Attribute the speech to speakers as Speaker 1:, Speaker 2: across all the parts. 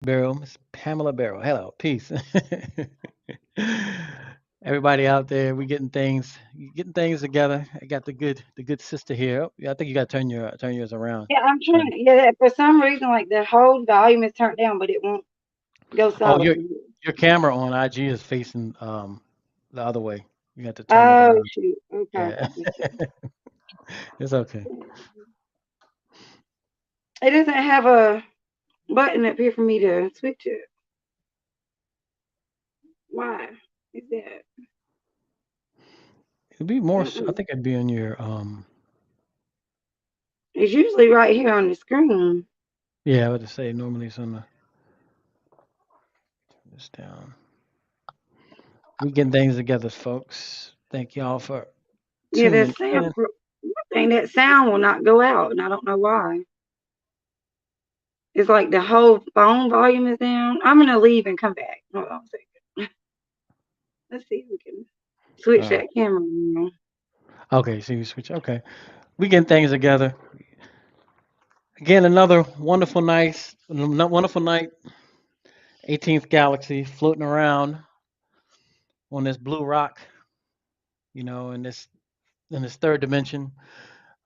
Speaker 1: Barrow, Miss Pamela Barrow. Hello, peace. Everybody out there, we getting things together. I got the good sister here. Oh, yeah, I think you got to turn yours around.
Speaker 2: Yeah, I'm
Speaker 1: So,
Speaker 2: trying. Yeah, for some reason, like the whole volume is turned down, but it won't go
Speaker 1: oh,
Speaker 2: silent.
Speaker 1: your camera on IG is facing the other way. You got to turn it
Speaker 2: Oh
Speaker 1: around.
Speaker 2: shoot. Okay.
Speaker 1: Yeah,
Speaker 2: Let me see.
Speaker 1: it's okay.
Speaker 2: It doesn't have a button up here for me to switch it. Why is that?
Speaker 1: It'd be more. I
Speaker 2: Mm-mm.
Speaker 1: think it'd be on your
Speaker 2: It's usually right here on the screen.
Speaker 1: Yeah, I would say normally it's on the turn this down. We getting things together, folks. Thank y'all for
Speaker 2: Yeah,
Speaker 1: tuning in.
Speaker 2: that sound will not go out, and I don't know why. It's like the whole phone volume is down. I'm gonna leave and come back. Hold on a second. Let's see if we can switch
Speaker 1: Uh,
Speaker 2: that camera around.
Speaker 1: okay, so you switch. Okay, we getting things together. Again, another wonderful night. 18th galaxy floating around on this blue rock. In this third dimension.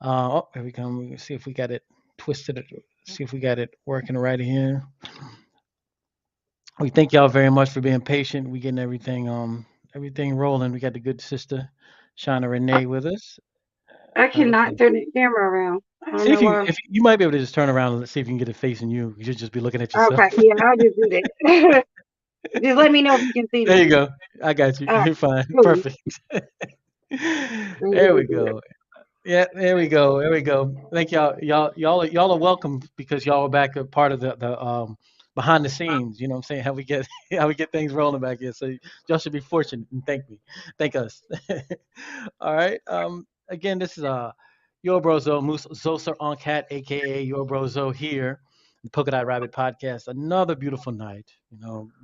Speaker 1: Oh, here we come. We can see if we got it twisted. See if we got it working right here. We thank y'all very much for being patient. We getting everything rolling. We got the good sister Shana Renee with us.
Speaker 2: I
Speaker 1: Okay.
Speaker 2: cannot turn the camera around. I don't
Speaker 1: See
Speaker 2: know
Speaker 1: if you
Speaker 2: why.
Speaker 1: if you might be able to just turn around and let's see if you can get it facing you. You should just be looking at yourself.
Speaker 2: Okay, yeah, I'll just do that. Just let me know if you can see
Speaker 1: There you
Speaker 2: me.
Speaker 1: go. I got you.
Speaker 2: All right,
Speaker 1: You're fine.
Speaker 2: cool.
Speaker 1: Perfect.
Speaker 2: I'm
Speaker 1: There
Speaker 2: gonna
Speaker 1: we
Speaker 2: do it.
Speaker 1: go. Yeah, there we go. There we go. Thank y'all. Y'all are welcome because y'all are back a part of the behind the scenes. You know what I'm saying? How we get how we get things rolling back here. So y'all should be fortunate and thank me. Thank us. All right. Again, this is your bro Zo Moose Zoser on Cat, aka your bro Zo here, the Polka Dot Rabbit podcast. Another beautiful night.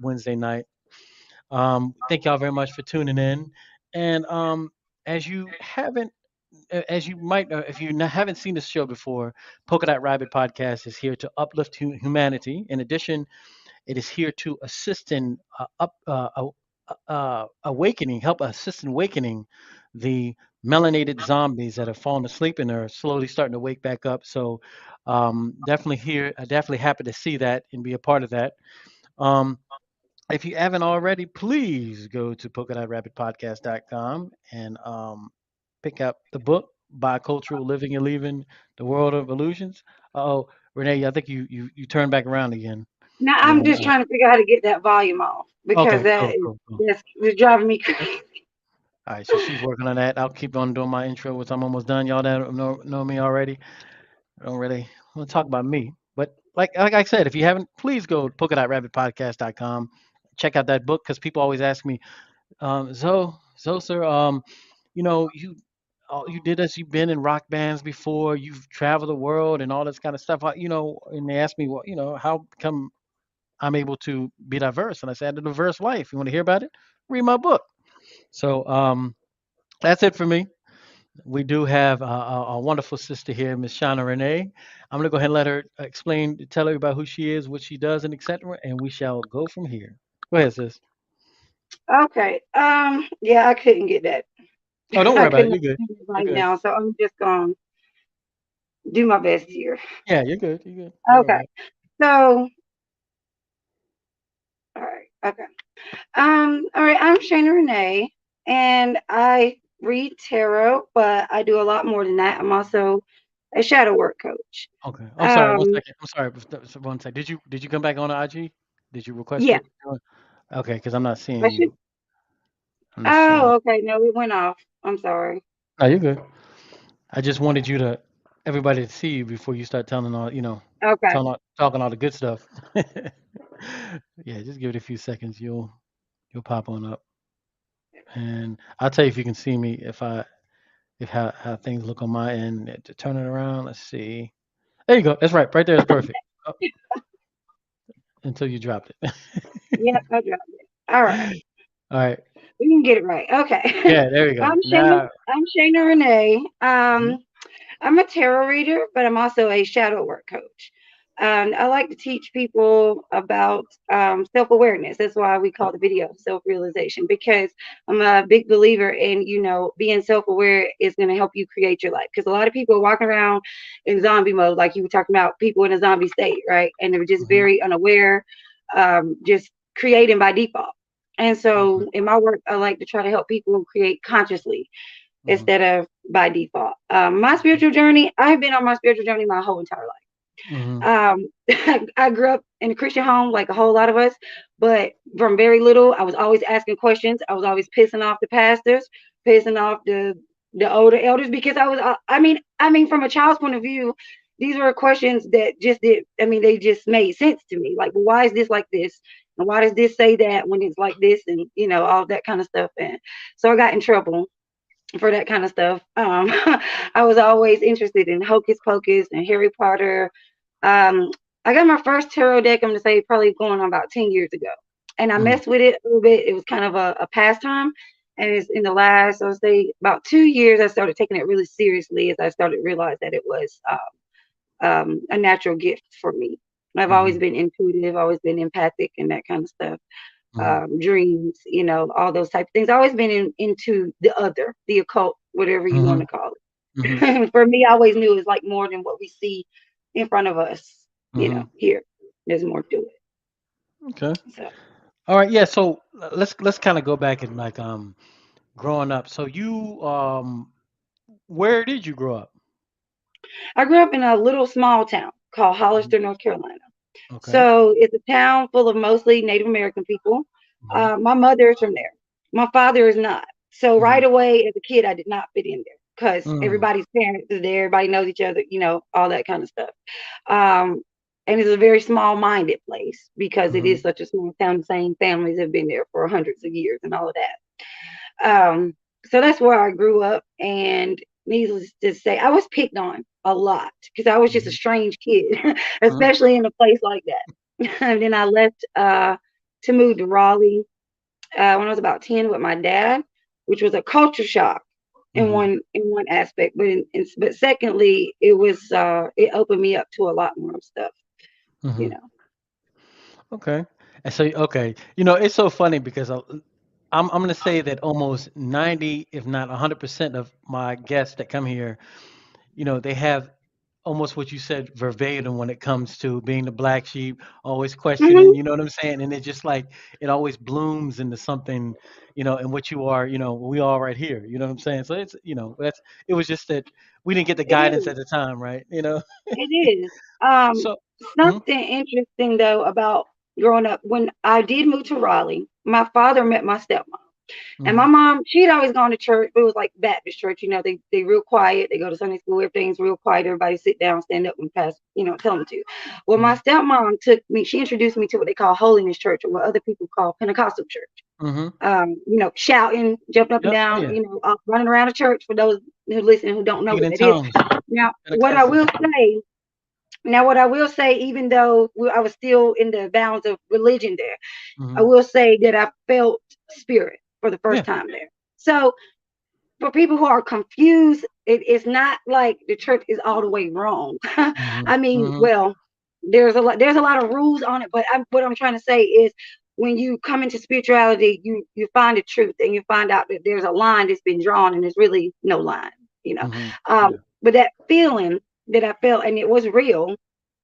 Speaker 1: Wednesday night. Thank y'all very much for tuning in. And as you haven't as you might know, if you haven't seen this show before, Polka Dot Rabbit Podcast is here to uplift humanity. In addition, it is here to assist in awakening, help assist in awakening the melanated zombies that have fallen asleep and are slowly starting to wake back up. So, definitely here, definitely happy to see that and be a part of that. Um, if you haven't already, please go to polkadot.rabbitpodcast.com and pick up the book, Bicultural Living and Leaving the World of Illusions. Oh, Renee, I think you turned back around again.
Speaker 2: Now
Speaker 1: You
Speaker 2: I'm just
Speaker 1: know,
Speaker 2: trying to figure out how to get that volume off because
Speaker 1: okay,
Speaker 2: that
Speaker 1: cool,
Speaker 2: is
Speaker 1: cool, cool.
Speaker 2: that's driving me crazy.
Speaker 1: All right, so she's working on that. I'll keep on doing my intro, which I'm almost done. Y'all that know me already. I don't really want to talk about me, but like I said, if you haven't, please go to polka.rabbitpodcast.com. Check out that book because people always ask me, Zo, sir, you did this. You've been in rock bands before. You've traveled the world and all this kind of stuff. And they asked me, well, how come I'm able to be diverse? And I said, I had a diverse life. You want to hear about it? Read my book. So that's it for me. We do have a wonderful sister here, Miss Shana Renee. I'm gonna go ahead and let her tell everybody who she is, what she does, and etc. And we shall go from here. Go ahead, sis.
Speaker 2: Okay. Yeah, I couldn't get that.
Speaker 1: Oh, don't
Speaker 2: I
Speaker 1: worry about it.
Speaker 2: couldn't
Speaker 1: You're good.
Speaker 2: understand it
Speaker 1: You're
Speaker 2: right
Speaker 1: good.
Speaker 2: now, so I'm just gonna do my best here.
Speaker 1: Yeah, you're good. You're good. Don't worry
Speaker 2: Okay.
Speaker 1: about it.
Speaker 2: So, all right. Okay. All right. I'm Shana Renee, and I read tarot, but I do a lot more than that. I'm also a shadow work coach.
Speaker 1: Okay. I'm sorry. One
Speaker 2: Um,
Speaker 1: second. I'm sorry. One second. Did you come back on IG? Did you request
Speaker 2: yeah,
Speaker 1: it? Okay, because I'm not
Speaker 2: I
Speaker 1: seeing
Speaker 2: should.
Speaker 1: you. I'm not seeing you.
Speaker 2: Oh, okay. No, it went off. I'm sorry.
Speaker 1: No, you're good. I just wanted everybody to see you before you start telling
Speaker 2: Okay.
Speaker 1: talking all the good stuff. Yeah, just give it a few seconds. You'll pop on up, and I'll tell you if you can see me if how things look on my end. To turn it around, let's see. There you go. That's right. Right there is perfect. Oh, until you dropped it.
Speaker 2: Yep, I dropped it. All right.
Speaker 1: All right.
Speaker 2: We can get it right. Okay.
Speaker 1: Yeah, there we go.
Speaker 2: I'm Shana.
Speaker 1: Now,
Speaker 2: I'm Shana Renee.
Speaker 1: mhm.
Speaker 2: I'm a tarot reader, but I'm also a shadow work coach. And I like to teach people about self awareness. That's why we call the video self realization, because I'm a big believer in, being self aware is going to help you create your life. Because a lot of people are walking around in zombie mode, like you were talking about, people in a zombie state, right? And they're just
Speaker 1: Mhm.
Speaker 2: very unaware, just creating by default. And
Speaker 1: Mhm.
Speaker 2: so in my work, I like to try to help people create consciously
Speaker 1: Mhm.
Speaker 2: instead of by default. My
Speaker 1: Mhm.
Speaker 2: spiritual journey, I've been on my spiritual journey my whole entire life.
Speaker 1: Mhm.
Speaker 2: I grew up in a Christian home, like a whole lot of us, but from very little, I was always asking questions. I was always pissing off the pastors, pissing off the older elders, because I mean, from a child's point of view, these were questions that just did. I mean, they just made sense to me. Like, well, why is this like this? And why does this say that when it's like this? And all that kind of stuff. And so I got in trouble for that kind of stuff. I was always interested in Hocus Pocus and Harry Potter. um, I got my first tarot deck, I'm gonna say probably going on about 10 years ago. And I
Speaker 1: Mhm.
Speaker 2: messed with it a little bit. It was kind of a pastime. And it's in the last, I would say, about 2 years, I started taking it really seriously as I started to realize that it was a natural gift for me. I've always
Speaker 1: Mhm.
Speaker 2: been intuitive, always been empathic and that kind of stuff.
Speaker 1: Mhm.
Speaker 2: Dreams, all those type of things. I've always been into the other, the occult, whatever you want
Speaker 1: Mhm.
Speaker 2: to call
Speaker 1: Mhm.
Speaker 2: it. For me, I always knew it was like more than what we see in front of us,
Speaker 1: Mhm.
Speaker 2: here. There's more to it.
Speaker 1: Okay.
Speaker 2: So
Speaker 1: All right. Yeah. So let's kind of go back and like growing up. So you where did you grow up?
Speaker 2: I grew up in a little small town called
Speaker 1: Mhm.
Speaker 2: Hollister, North Carolina.
Speaker 1: Okay.
Speaker 2: So it's a town full of mostly Native American people.
Speaker 1: Mhm.
Speaker 2: My mother is from there. My father is not. So right
Speaker 1: Mhm.
Speaker 2: away as a kid, I did not fit in there because
Speaker 1: Mhm.
Speaker 2: everybody's parents is there, everybody knows each other, all that kind of stuff. Um, and it's a very small-minded place because it is
Speaker 1: Mhm.
Speaker 2: such a small town. The same families have been there for hundreds of years and all of that. So that's where I grew up, and needless to say, I was picked on a lot because I was just a
Speaker 1: Mhm.
Speaker 2: strange kid,
Speaker 1: Mhm.
Speaker 2: especially in a place like that. And then I left to move to Raleigh when I was about 10 with my dad, which was a culture shock in
Speaker 1: Mhm.
Speaker 2: one aspect, but secondly, it opened me up to a lot more stuff, you
Speaker 1: Mhm.
Speaker 2: know.
Speaker 1: Okay. And so okay, it's so funny because I'm gonna say that almost 90, if not 100% of my guests that come here, they have almost what you said verbatim when it comes to being the black sheep, always questioning,
Speaker 2: Hmm.
Speaker 1: you know what I'm saying? And it just like it always blooms into something, in what you are, we are right here, you know what I'm saying? So it's, it was just that we didn't get the
Speaker 2: It
Speaker 1: guidance
Speaker 2: is.
Speaker 1: at the time, right?
Speaker 2: It is. Um,
Speaker 1: So, mhm,
Speaker 2: Something interesting though about growing up, when I did move to Raleigh, my father met my stepmom. And my
Speaker 1: mhm,
Speaker 2: mom, she'd always gone to church, but it was like Baptist church, they real quiet. They go to Sunday school, everything's real quiet. Everybody sit down, stand up and pass, tell them to. Well, my
Speaker 1: mhm,
Speaker 2: stepmom she introduced me to what they call holiness church, or what other people call Pentecostal church.
Speaker 1: mhm.
Speaker 2: Shouting, jumping up and
Speaker 1: Yep. Oh
Speaker 2: down,
Speaker 1: yeah.
Speaker 2: running around the church, for those who listen who don't know
Speaker 1: Speaking
Speaker 2: what
Speaker 1: in
Speaker 2: that is.
Speaker 1: tongues.
Speaker 2: Now, what I
Speaker 1: Pentecostal.
Speaker 2: will say what I will say, even though I was still in the bounds of religion there, I
Speaker 1: Mhm.
Speaker 2: will say that I felt spirit for the first
Speaker 1: Yeah.
Speaker 2: time there. So for people who are confused, it's not like the church is all the way wrong.
Speaker 1: Mhm.
Speaker 2: I mean,
Speaker 1: Mhm.
Speaker 2: well, there's a lot of rules on it, but what I'm trying to say is when you come into spirituality, you find the truth and you find out that there's a line that's been drawn and there's really no line, you know.
Speaker 1: Mhm.
Speaker 2: Um,
Speaker 1: Yeah.
Speaker 2: but that feeling that I felt, and it was real,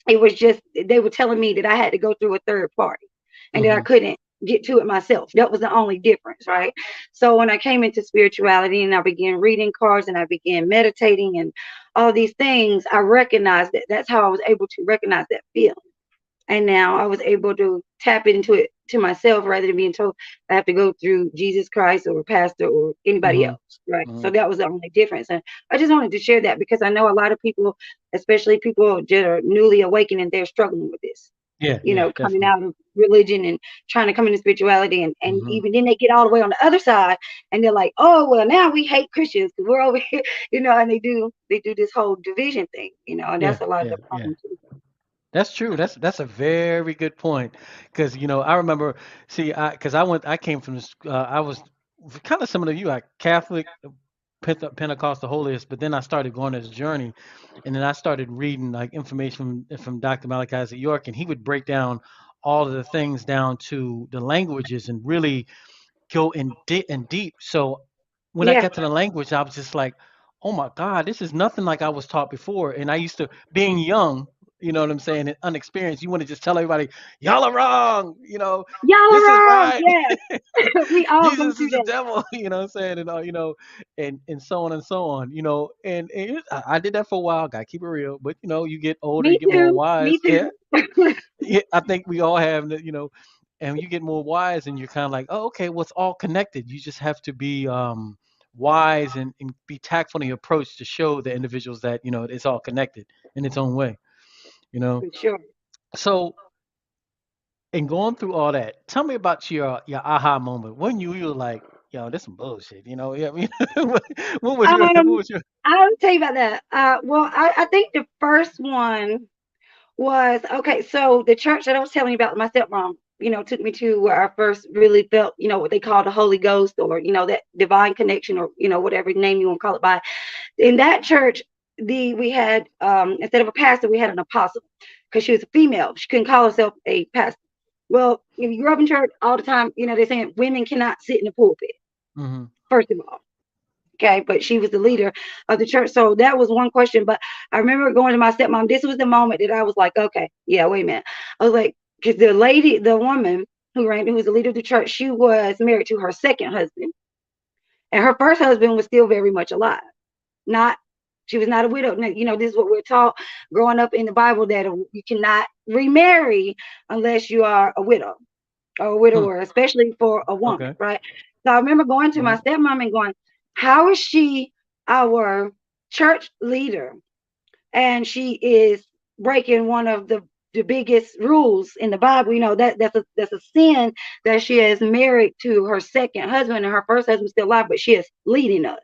Speaker 2: it was just they were telling me that I had to go through a third party and that I
Speaker 1: Mhm.
Speaker 2: couldn't get to it myself. That was the only difference, right? So when I came into spirituality and I began reading cards and I began meditating and all these things, I recognized that that's how I was able to recognize that feeling. And now I was able to tap into it to myself rather than being told I have to go through Jesus Christ or a pastor or anybody
Speaker 1: Mhm.
Speaker 2: else. Right. So
Speaker 1: Mhm.
Speaker 2: that was the only difference. And I just wanted to share that because I know a lot of people, especially people that are newly awakened, and they're struggling with this,
Speaker 1: Yeah. Yeah.
Speaker 2: coming
Speaker 1: Definitely.
Speaker 2: out of religion and trying to come into spirituality. And
Speaker 1: Mhm.
Speaker 2: even then they get all the way on the other side and they're like, oh, well, now we hate Christians because we're over here, and they do this whole division thing, and
Speaker 1: Yeah.
Speaker 2: that's a lot of
Speaker 1: Yeah.
Speaker 2: the
Speaker 1: Yeah.
Speaker 2: problem too.
Speaker 1: That's true. That's a very good point. Because I remember, see, I came from this. I was kind of similar to you, like Catholic, Pentecostal holiest, but then I started going on this journey, and then I started reading like information from Dr. Malachi at York, and he would break down all of the things down to the languages and really go in deep. So when I
Speaker 2: Yeah.
Speaker 1: got to the language, I was just like, oh my God, this is nothing like I was taught before. And I used to, being young, you know what I'm saying, and unexperienced, you want to just tell everybody, y'all are wrong,
Speaker 2: Y'all are
Speaker 1: this is
Speaker 2: wrong.
Speaker 1: right.
Speaker 2: Yes. We all go
Speaker 1: Jesus
Speaker 2: through
Speaker 1: is the
Speaker 2: that.
Speaker 1: devil, you know what I'm saying, and and so on and so on, and I did that for a while. Gotta keep it real, but you get older, you
Speaker 2: Me
Speaker 1: get more
Speaker 2: too.
Speaker 1: wise.
Speaker 2: Me
Speaker 1: Yeah,
Speaker 2: too.
Speaker 1: yeah, I think we all have, and you get more wise, and you're kind of like, oh, okay, well, it's all connected. You just have to be wise and be tactful in your approach to show the individuals that it's all connected in its own way. You know,
Speaker 2: For sure.
Speaker 1: so and going through all that, tell me about your aha moment when you were like, yo, this some bullshit. Yeah, I mean, what was what
Speaker 2: Um,
Speaker 1: was your
Speaker 2: I'll tell you about that. Well, I think the first one was okay. So the church that I was telling you about, my stepmom, took me to where I first really felt, what they call the Holy Ghost, or that divine connection, or whatever name you want to call it by. In that church, we had instead of a pastor, we had an apostle because she was a female. She couldn't call herself a pastor. Well, if you grew up in church all the time, they're saying women cannot sit in the pulpit.
Speaker 1: hmm
Speaker 2: First of all, okay, but she was the leader of the church. So that was one question. But I remember going to my stepmom. This was the moment that I was like, okay, yeah, wait a minute. I was like, because the woman who was the leader of the church, she was married to her second husband, and her first husband was still very much alive. Not, she was not a widow. This is what we're taught growing up in the Bible, that you cannot remarry unless you are a widow or a
Speaker 1: hmm,
Speaker 2: widower, especially for a woman,
Speaker 1: okay,
Speaker 2: right? So I remember going to my
Speaker 1: right,
Speaker 2: stepmom and going, how is she our church leader? And she is breaking one of the biggest rules in the Bible. That's a sin, that she is married to her second husband, and her first husband's still alive, but she is leading us.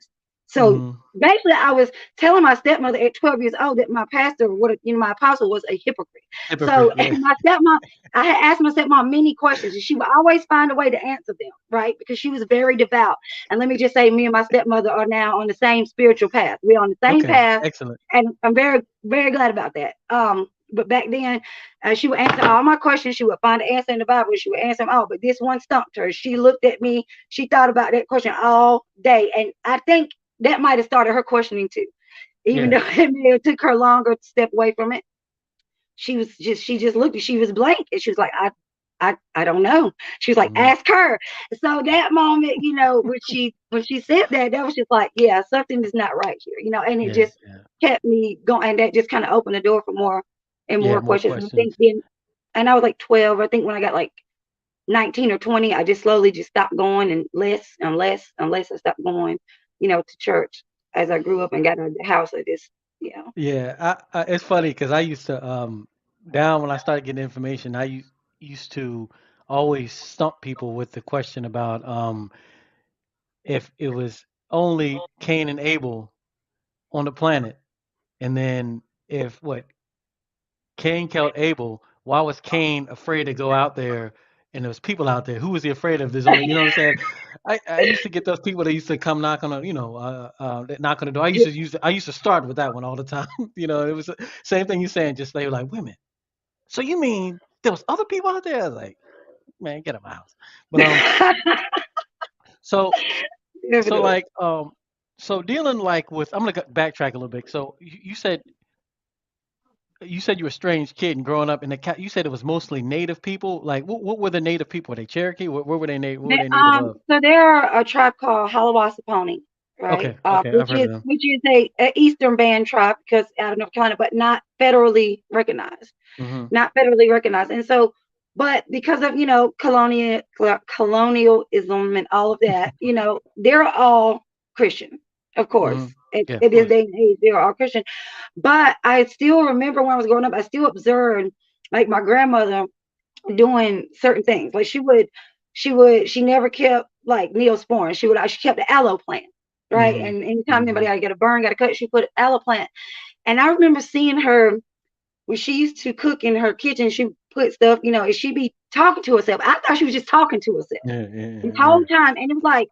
Speaker 2: So
Speaker 1: hmm,
Speaker 2: basically, I was telling my stepmother at 12 years old that my pastor, my apostle, was a hypocrite. So
Speaker 1: hypocrite, yeah,
Speaker 2: my stepmom, I had asked my stepmom many questions, and she would always find a way to answer them, right? Because she was very devout. And let me just say, me and my stepmother are now on the same spiritual path. We're on the same
Speaker 1: okay,
Speaker 2: path,
Speaker 1: excellent,
Speaker 2: and I'm very, very glad about that. But back then, she would answer all my questions. She would find the answer in the Bible. She would answer them all. But this one stumped her. She looked at me. She thought about that question all day, and I think that might have started her questioning too. Even
Speaker 1: yeah,
Speaker 2: though it took her longer to step away from it, she just looked. She was blank, and she was like, I don't know. She was like,
Speaker 1: hmm,
Speaker 2: ask her. So that moment, when she said that, that was just like, yeah, something is not right here, and it
Speaker 1: yeah,
Speaker 2: just
Speaker 1: yeah,
Speaker 2: kept me going, and that just kind of opened the door for more and
Speaker 1: yeah,
Speaker 2: more
Speaker 1: more
Speaker 2: questions. And I
Speaker 1: questions,
Speaker 2: think then, and I was like 12. I think when I got like 19 or 20, I just slowly just stopped going, and less and less and less I stopped going, to church as I grew up and got out of the house. I just,
Speaker 1: yeah. It's funny because I used to down when I started getting information, used to always stump people with the question about if it was only Cain and Abel on the planet, and then if what Cain killed Abel, why was Cain afraid to go out there and there was people out there? Who was he afraid of? There's only, you know what I'm saying? I used to get those people that used to come knock on that knock on the door. I used to start with that one all the time. It was the same thing you saying. Just they were like, women. So you mean there was other people out there? I was like, man, get out of my house. But so so
Speaker 2: definitely.
Speaker 1: like so dealing like with I'm gonna backtrack a little bit. So you said you were a strange kid and growing up in you said it was mostly native people. Like what were the native people? Were they Cherokee? Where were they native? What were they native of?
Speaker 2: So there are a tribe called Halawasaponi, right?
Speaker 1: Okay, okay, I've
Speaker 2: Which
Speaker 1: heard of
Speaker 2: is
Speaker 1: them.
Speaker 2: which is a Eastern Band tribe, because out of North Carolina, but not federally recognized.
Speaker 1: Hmm.
Speaker 2: Not federally recognized. And so, but because of colonialism and all of that, they're all Christian, of course.
Speaker 1: Hmm. Yeah, of
Speaker 2: At this
Speaker 1: course.
Speaker 2: day and age, they're all Christian. But I still remember when I was growing up, I still observed like my grandmother doing certain things. Like she never kept like Neosporin. She kept the aloe plant, right?
Speaker 1: Hmm.
Speaker 2: And anytime anybody
Speaker 1: Hmm.
Speaker 2: got to get a burn, got to cut, she put aloe plant. And I remember seeing her when she used to cook in her kitchen. She put stuff, and she'd be talking to herself. I thought she was just talking to herself
Speaker 1: Yeah, yeah,
Speaker 2: the
Speaker 1: yeah,
Speaker 2: whole
Speaker 1: yeah.
Speaker 2: time, and it was like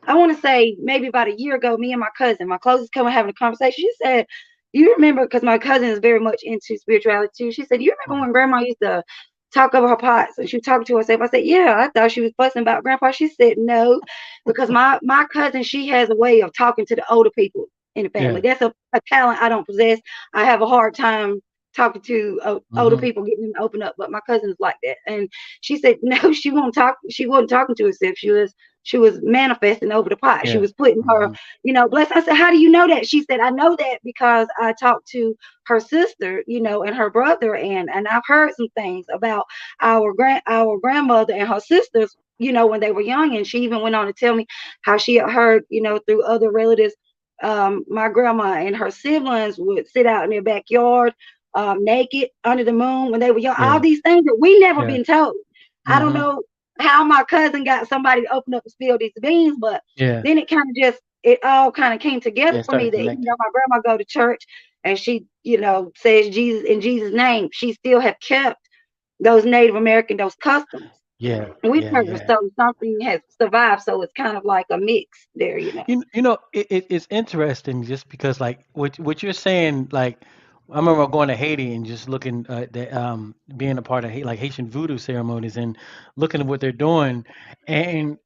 Speaker 2: I want to say maybe about a year ago, me and my cousin, my closest cousin, having a conversation. She said, "You remember?" Because my cousin is very much into spirituality too. She said, "You remember
Speaker 1: Mhm.
Speaker 2: when Grandma used to talk over her pots and she was talking to herself?" I said, "Yeah." I thought she was fussing about Grandpa. She said, "No, because my cousin, she has a way of talking to the older people in the family.
Speaker 1: Yeah.
Speaker 2: That's a talent I don't possess. I have a hard time." Talking to older
Speaker 1: Mhm.
Speaker 2: people, getting them to open up, but my cousin's like that. And she said, no, she won't talk. She wasn't talking to herself. She was manifesting over the pot. She
Speaker 1: Yeah.
Speaker 2: was putting her,
Speaker 1: Mhm.
Speaker 2: bless. I said, how do you know that? She said, I know that because I talked to her sister, and her brother, and I've heard some things about our grandmother and her sisters, when they were young. And she even went on to tell me how she had heard, through other relatives, my grandma and her siblings would sit out in their backyard, naked under the moon when they were young. All
Speaker 1: Yeah.
Speaker 2: these things that we never
Speaker 1: Yeah.
Speaker 2: been told. I don't
Speaker 1: Mhm.
Speaker 2: know how my cousin got somebody to open up and spill these beans, but
Speaker 1: Yeah.
Speaker 2: then it all kind of came together
Speaker 1: Yeah.
Speaker 2: for me
Speaker 1: Started
Speaker 2: that even
Speaker 1: connecting.
Speaker 2: though my grandma go to church and she, says Jesus in Jesus' name, she still have kept those Native American those customs
Speaker 1: Yeah.
Speaker 2: with
Speaker 1: Yeah.
Speaker 2: her.
Speaker 1: Yeah.
Speaker 2: So something has survived. So it's kind of like a mix there.
Speaker 1: It's interesting just because like what you're saying, like I remember going to Haiti and just looking at being a part of like Haitian voodoo ceremonies and looking at what they're doing and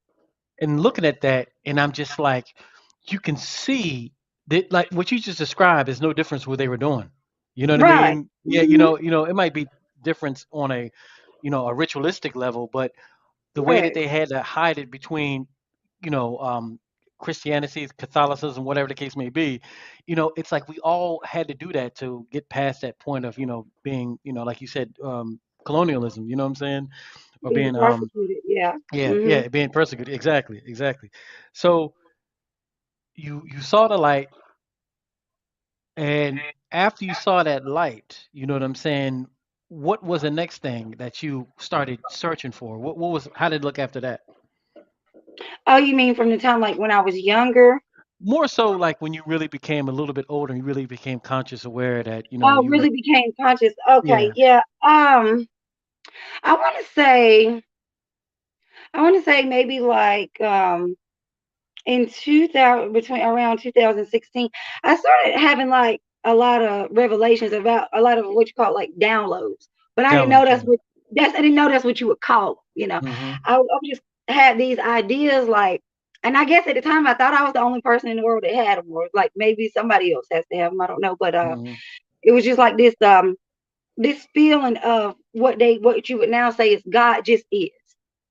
Speaker 1: looking at that, and I'm just like, you can see that like what you just described is no difference what they were doing. You know what I
Speaker 2: Right.
Speaker 1: mean? Yeah,
Speaker 2: Hmm.
Speaker 1: it might be difference on a a ritualistic level, but the way that
Speaker 2: Correct.
Speaker 1: they had to hide it between you know, Christianity, Catholicism, whatever the case may be, it's like we all had to do that to get past that point of, being, like you said, colonialism, you know what I'm saying? Or
Speaker 2: Being
Speaker 1: being,
Speaker 2: persecuted. Yeah.
Speaker 1: yeah,
Speaker 2: Hmm.
Speaker 1: yeah, being persecuted. Exactly, exactly. So you saw the light, and after you saw that light, you know what I'm saying? What was the next thing that you started searching for? What was, how did it look after that?
Speaker 2: Oh, you mean from the time like when I was younger?
Speaker 1: More so like when you really became a little bit older and you really became conscious aware that,
Speaker 2: Oh,
Speaker 1: you were,
Speaker 2: really became conscious. Okay,
Speaker 1: yeah,
Speaker 2: yeah. I want to say, maybe like in 2000, between around 2016, I started having like a lot of revelations about a lot of what you call like downloads. But I didn't know
Speaker 1: downloads, yeah.
Speaker 2: I didn't know that's what you would call them.
Speaker 1: Hmm.
Speaker 2: I just had these ideas like, and I guess at the time I thought I was the only person in the world that had them, or like maybe somebody else has to have them. I don't know, but
Speaker 1: Hmm.
Speaker 2: it was just like this feeling of what you would now say is God just is,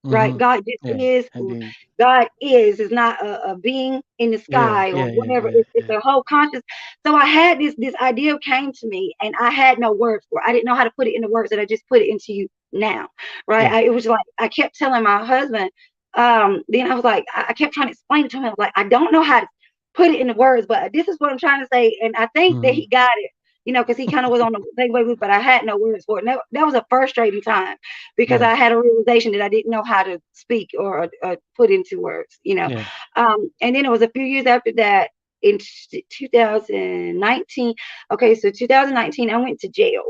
Speaker 2: right?
Speaker 1: Hmm.
Speaker 2: God just
Speaker 1: Yeah,
Speaker 2: is.
Speaker 1: indeed.
Speaker 2: God is not a being in the
Speaker 1: Yeah,
Speaker 2: sky or
Speaker 1: yeah, yeah,
Speaker 2: whatever.
Speaker 1: yeah,
Speaker 2: It's
Speaker 1: yeah,
Speaker 2: a whole conscious. So I had this idea came to me, and I had no words for it. I didn't know how to put it into words, and I just put it into you now, right?
Speaker 1: yeah.
Speaker 2: It was like I kept telling my husband. Then I was like, I kept trying to explain it to him. I was like, I don't know how to put it into words, but this is what I'm trying to say, and I think that
Speaker 1: Hmm.
Speaker 2: he got it, because he kind of was on the same way with, but I had no words for it. And that was a frustrating time because
Speaker 1: Yeah,
Speaker 2: I had a realization that I didn't know how to speak or put into words.
Speaker 1: yeah.
Speaker 2: And then it was a few years after that in 2019. Okay, so 2019, I went to jail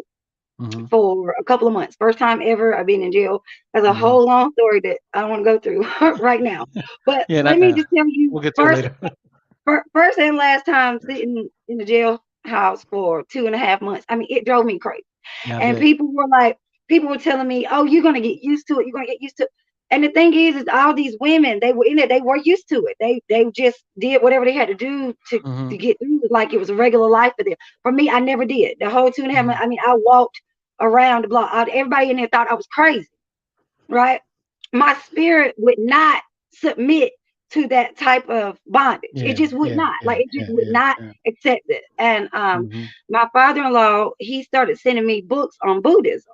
Speaker 1: Hmm.
Speaker 2: for a couple of months. First time ever I've been in jail. That's a
Speaker 1: Hmm.
Speaker 2: whole long story that I don't want to go through right now. But
Speaker 1: Yeah,
Speaker 2: let
Speaker 1: not
Speaker 2: me
Speaker 1: now.
Speaker 2: just tell you
Speaker 1: We'll get to it
Speaker 2: first
Speaker 1: later.
Speaker 2: first and last time sitting in the jailhouse for 2.5 months. I mean, it drove me crazy.
Speaker 1: Yeah, I
Speaker 2: And
Speaker 1: bet.
Speaker 2: people were telling me, "Oh, you're gonna get used to it. You're gonna get used to it." And the thing is all these women, they were in it. They were used to it. They just did whatever they had to do to
Speaker 1: Hmm.
Speaker 2: get through it, like it was a regular life for them. For me, I never did. The whole 2.5 months.
Speaker 1: Hmm.
Speaker 2: I mean, I walked around the block. Everybody in there thought I was crazy, right? My spirit would not submit to that type of bondage. It
Speaker 1: Yeah,
Speaker 2: just would
Speaker 1: yeah,
Speaker 2: not. Like
Speaker 1: yeah,
Speaker 2: it just
Speaker 1: yeah,
Speaker 2: would
Speaker 1: yeah,
Speaker 2: not
Speaker 1: yeah.
Speaker 2: accept it. And
Speaker 1: Hmm.
Speaker 2: my father-in-law, he started sending me books on Buddhism,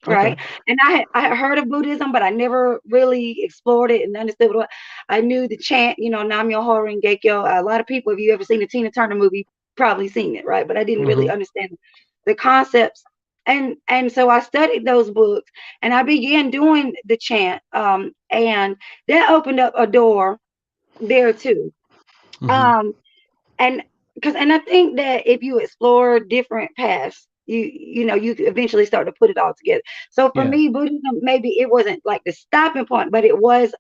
Speaker 1: Okay.
Speaker 2: right? And I had heard of Buddhism, but I never really explored it and understood what I knew the chant, Nam Myoho Renge Kyo. A lot of people, if you ever seen the Tina Turner movie, probably seen it, right? But I didn't really
Speaker 1: Hmm.
Speaker 2: understand the concepts. And so I studied those books and I began doing the chant. And that opened up a door there too.
Speaker 1: Hmm.
Speaker 2: Um, and and I think that if you explore different paths, you eventually start to put it all together. So for
Speaker 1: Yeah.
Speaker 2: me, Buddhism, maybe it wasn't like the stopping point, but it was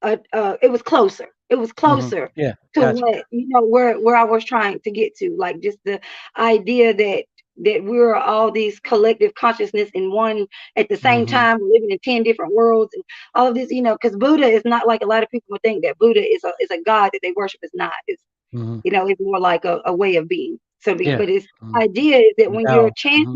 Speaker 2: it was closer. It was closer
Speaker 1: Yeah,
Speaker 2: to
Speaker 1: gotcha.
Speaker 2: what, where I was trying to get to. Like just the idea that we're all these collective consciousness in one at the same
Speaker 1: Hmm.
Speaker 2: time, living in 10 different worlds and all of this, because Buddha is not like a lot of people would think that Buddha is a god that they worship. Is not. It's
Speaker 1: Hmm.
Speaker 2: it's more like a way of being. So
Speaker 1: Yeah.
Speaker 2: but its
Speaker 1: Hmm.
Speaker 2: idea is that
Speaker 1: Now. Hmm.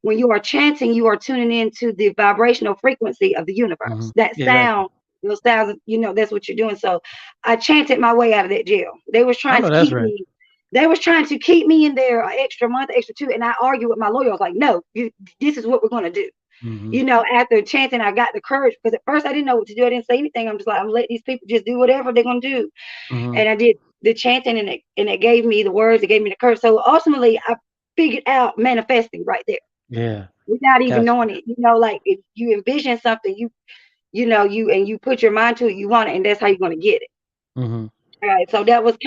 Speaker 2: when you are chanting, you are tuning into the vibrational frequency of the
Speaker 1: Hmm.
Speaker 2: universe. That
Speaker 1: Exactly.
Speaker 2: sound, those sounds, that's what you're doing. So I chanted my way out of that jail. They was
Speaker 1: I
Speaker 2: trying
Speaker 1: know
Speaker 2: to
Speaker 1: that's
Speaker 2: keep
Speaker 1: right.
Speaker 2: me. They was trying to keep me in there an extra month, extra two, and I argued with my lawyer. I was like, "No, this is what we're going to do."
Speaker 1: Hmm.
Speaker 2: After chanting, I got the courage because at first I didn't know what to do. I didn't say anything. I'm just like, I'm letting these people just do whatever they're gonna do.
Speaker 1: Hmm.
Speaker 2: And I did the chanting, and it gave me the words, it gave me the courage. So ultimately, I figured out manifesting right there
Speaker 1: Yeah.
Speaker 2: without even
Speaker 1: Gotcha.
Speaker 2: knowing it. Like if you envision something, you put your mind to it, you want it, and that's how you're gonna get it.
Speaker 1: Hmm.
Speaker 2: All right. So that was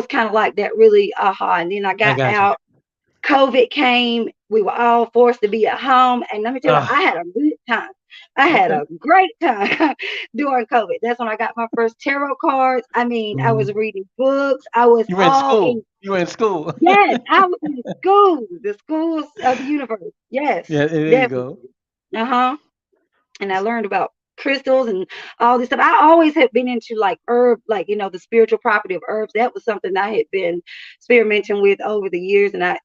Speaker 2: kind of like that really aha. And then I
Speaker 1: I
Speaker 2: got
Speaker 1: got you.
Speaker 2: out. COVID came. We were all forced to be at home. And let me tell you,
Speaker 1: Ah.
Speaker 2: I had a good time. I had
Speaker 1: Okay.
Speaker 2: a great time during COVID. That's when I got my first tarot cards. I mean, I
Speaker 1: Hmm.
Speaker 2: was reading books. I was
Speaker 1: You were in
Speaker 2: all
Speaker 1: school.
Speaker 2: in.
Speaker 1: You were in school.
Speaker 2: Yes, I was in the schools of the universe. Yes,
Speaker 1: Yeah. There you
Speaker 2: definitely.
Speaker 1: go.
Speaker 2: Uh-huh. And I learned about crystals and all this stuff. I always had been into like herb, like the spiritual property of herbs. That was something I had been experimenting with over the years, and I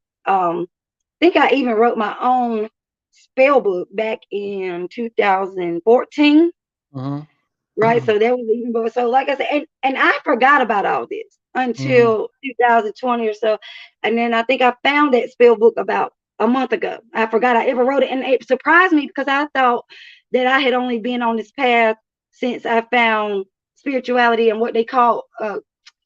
Speaker 2: think I even wrote my own spell book back in 2014.
Speaker 1: Hmm.
Speaker 2: Right. So that was even before. So like I said, and I forgot about all this
Speaker 1: Hmm.
Speaker 2: until 2020 or so. And then I think I found that spell book about a month ago. I forgot I ever wrote it. And it surprised me because I thought that I had only been on this path since I found spirituality and what they call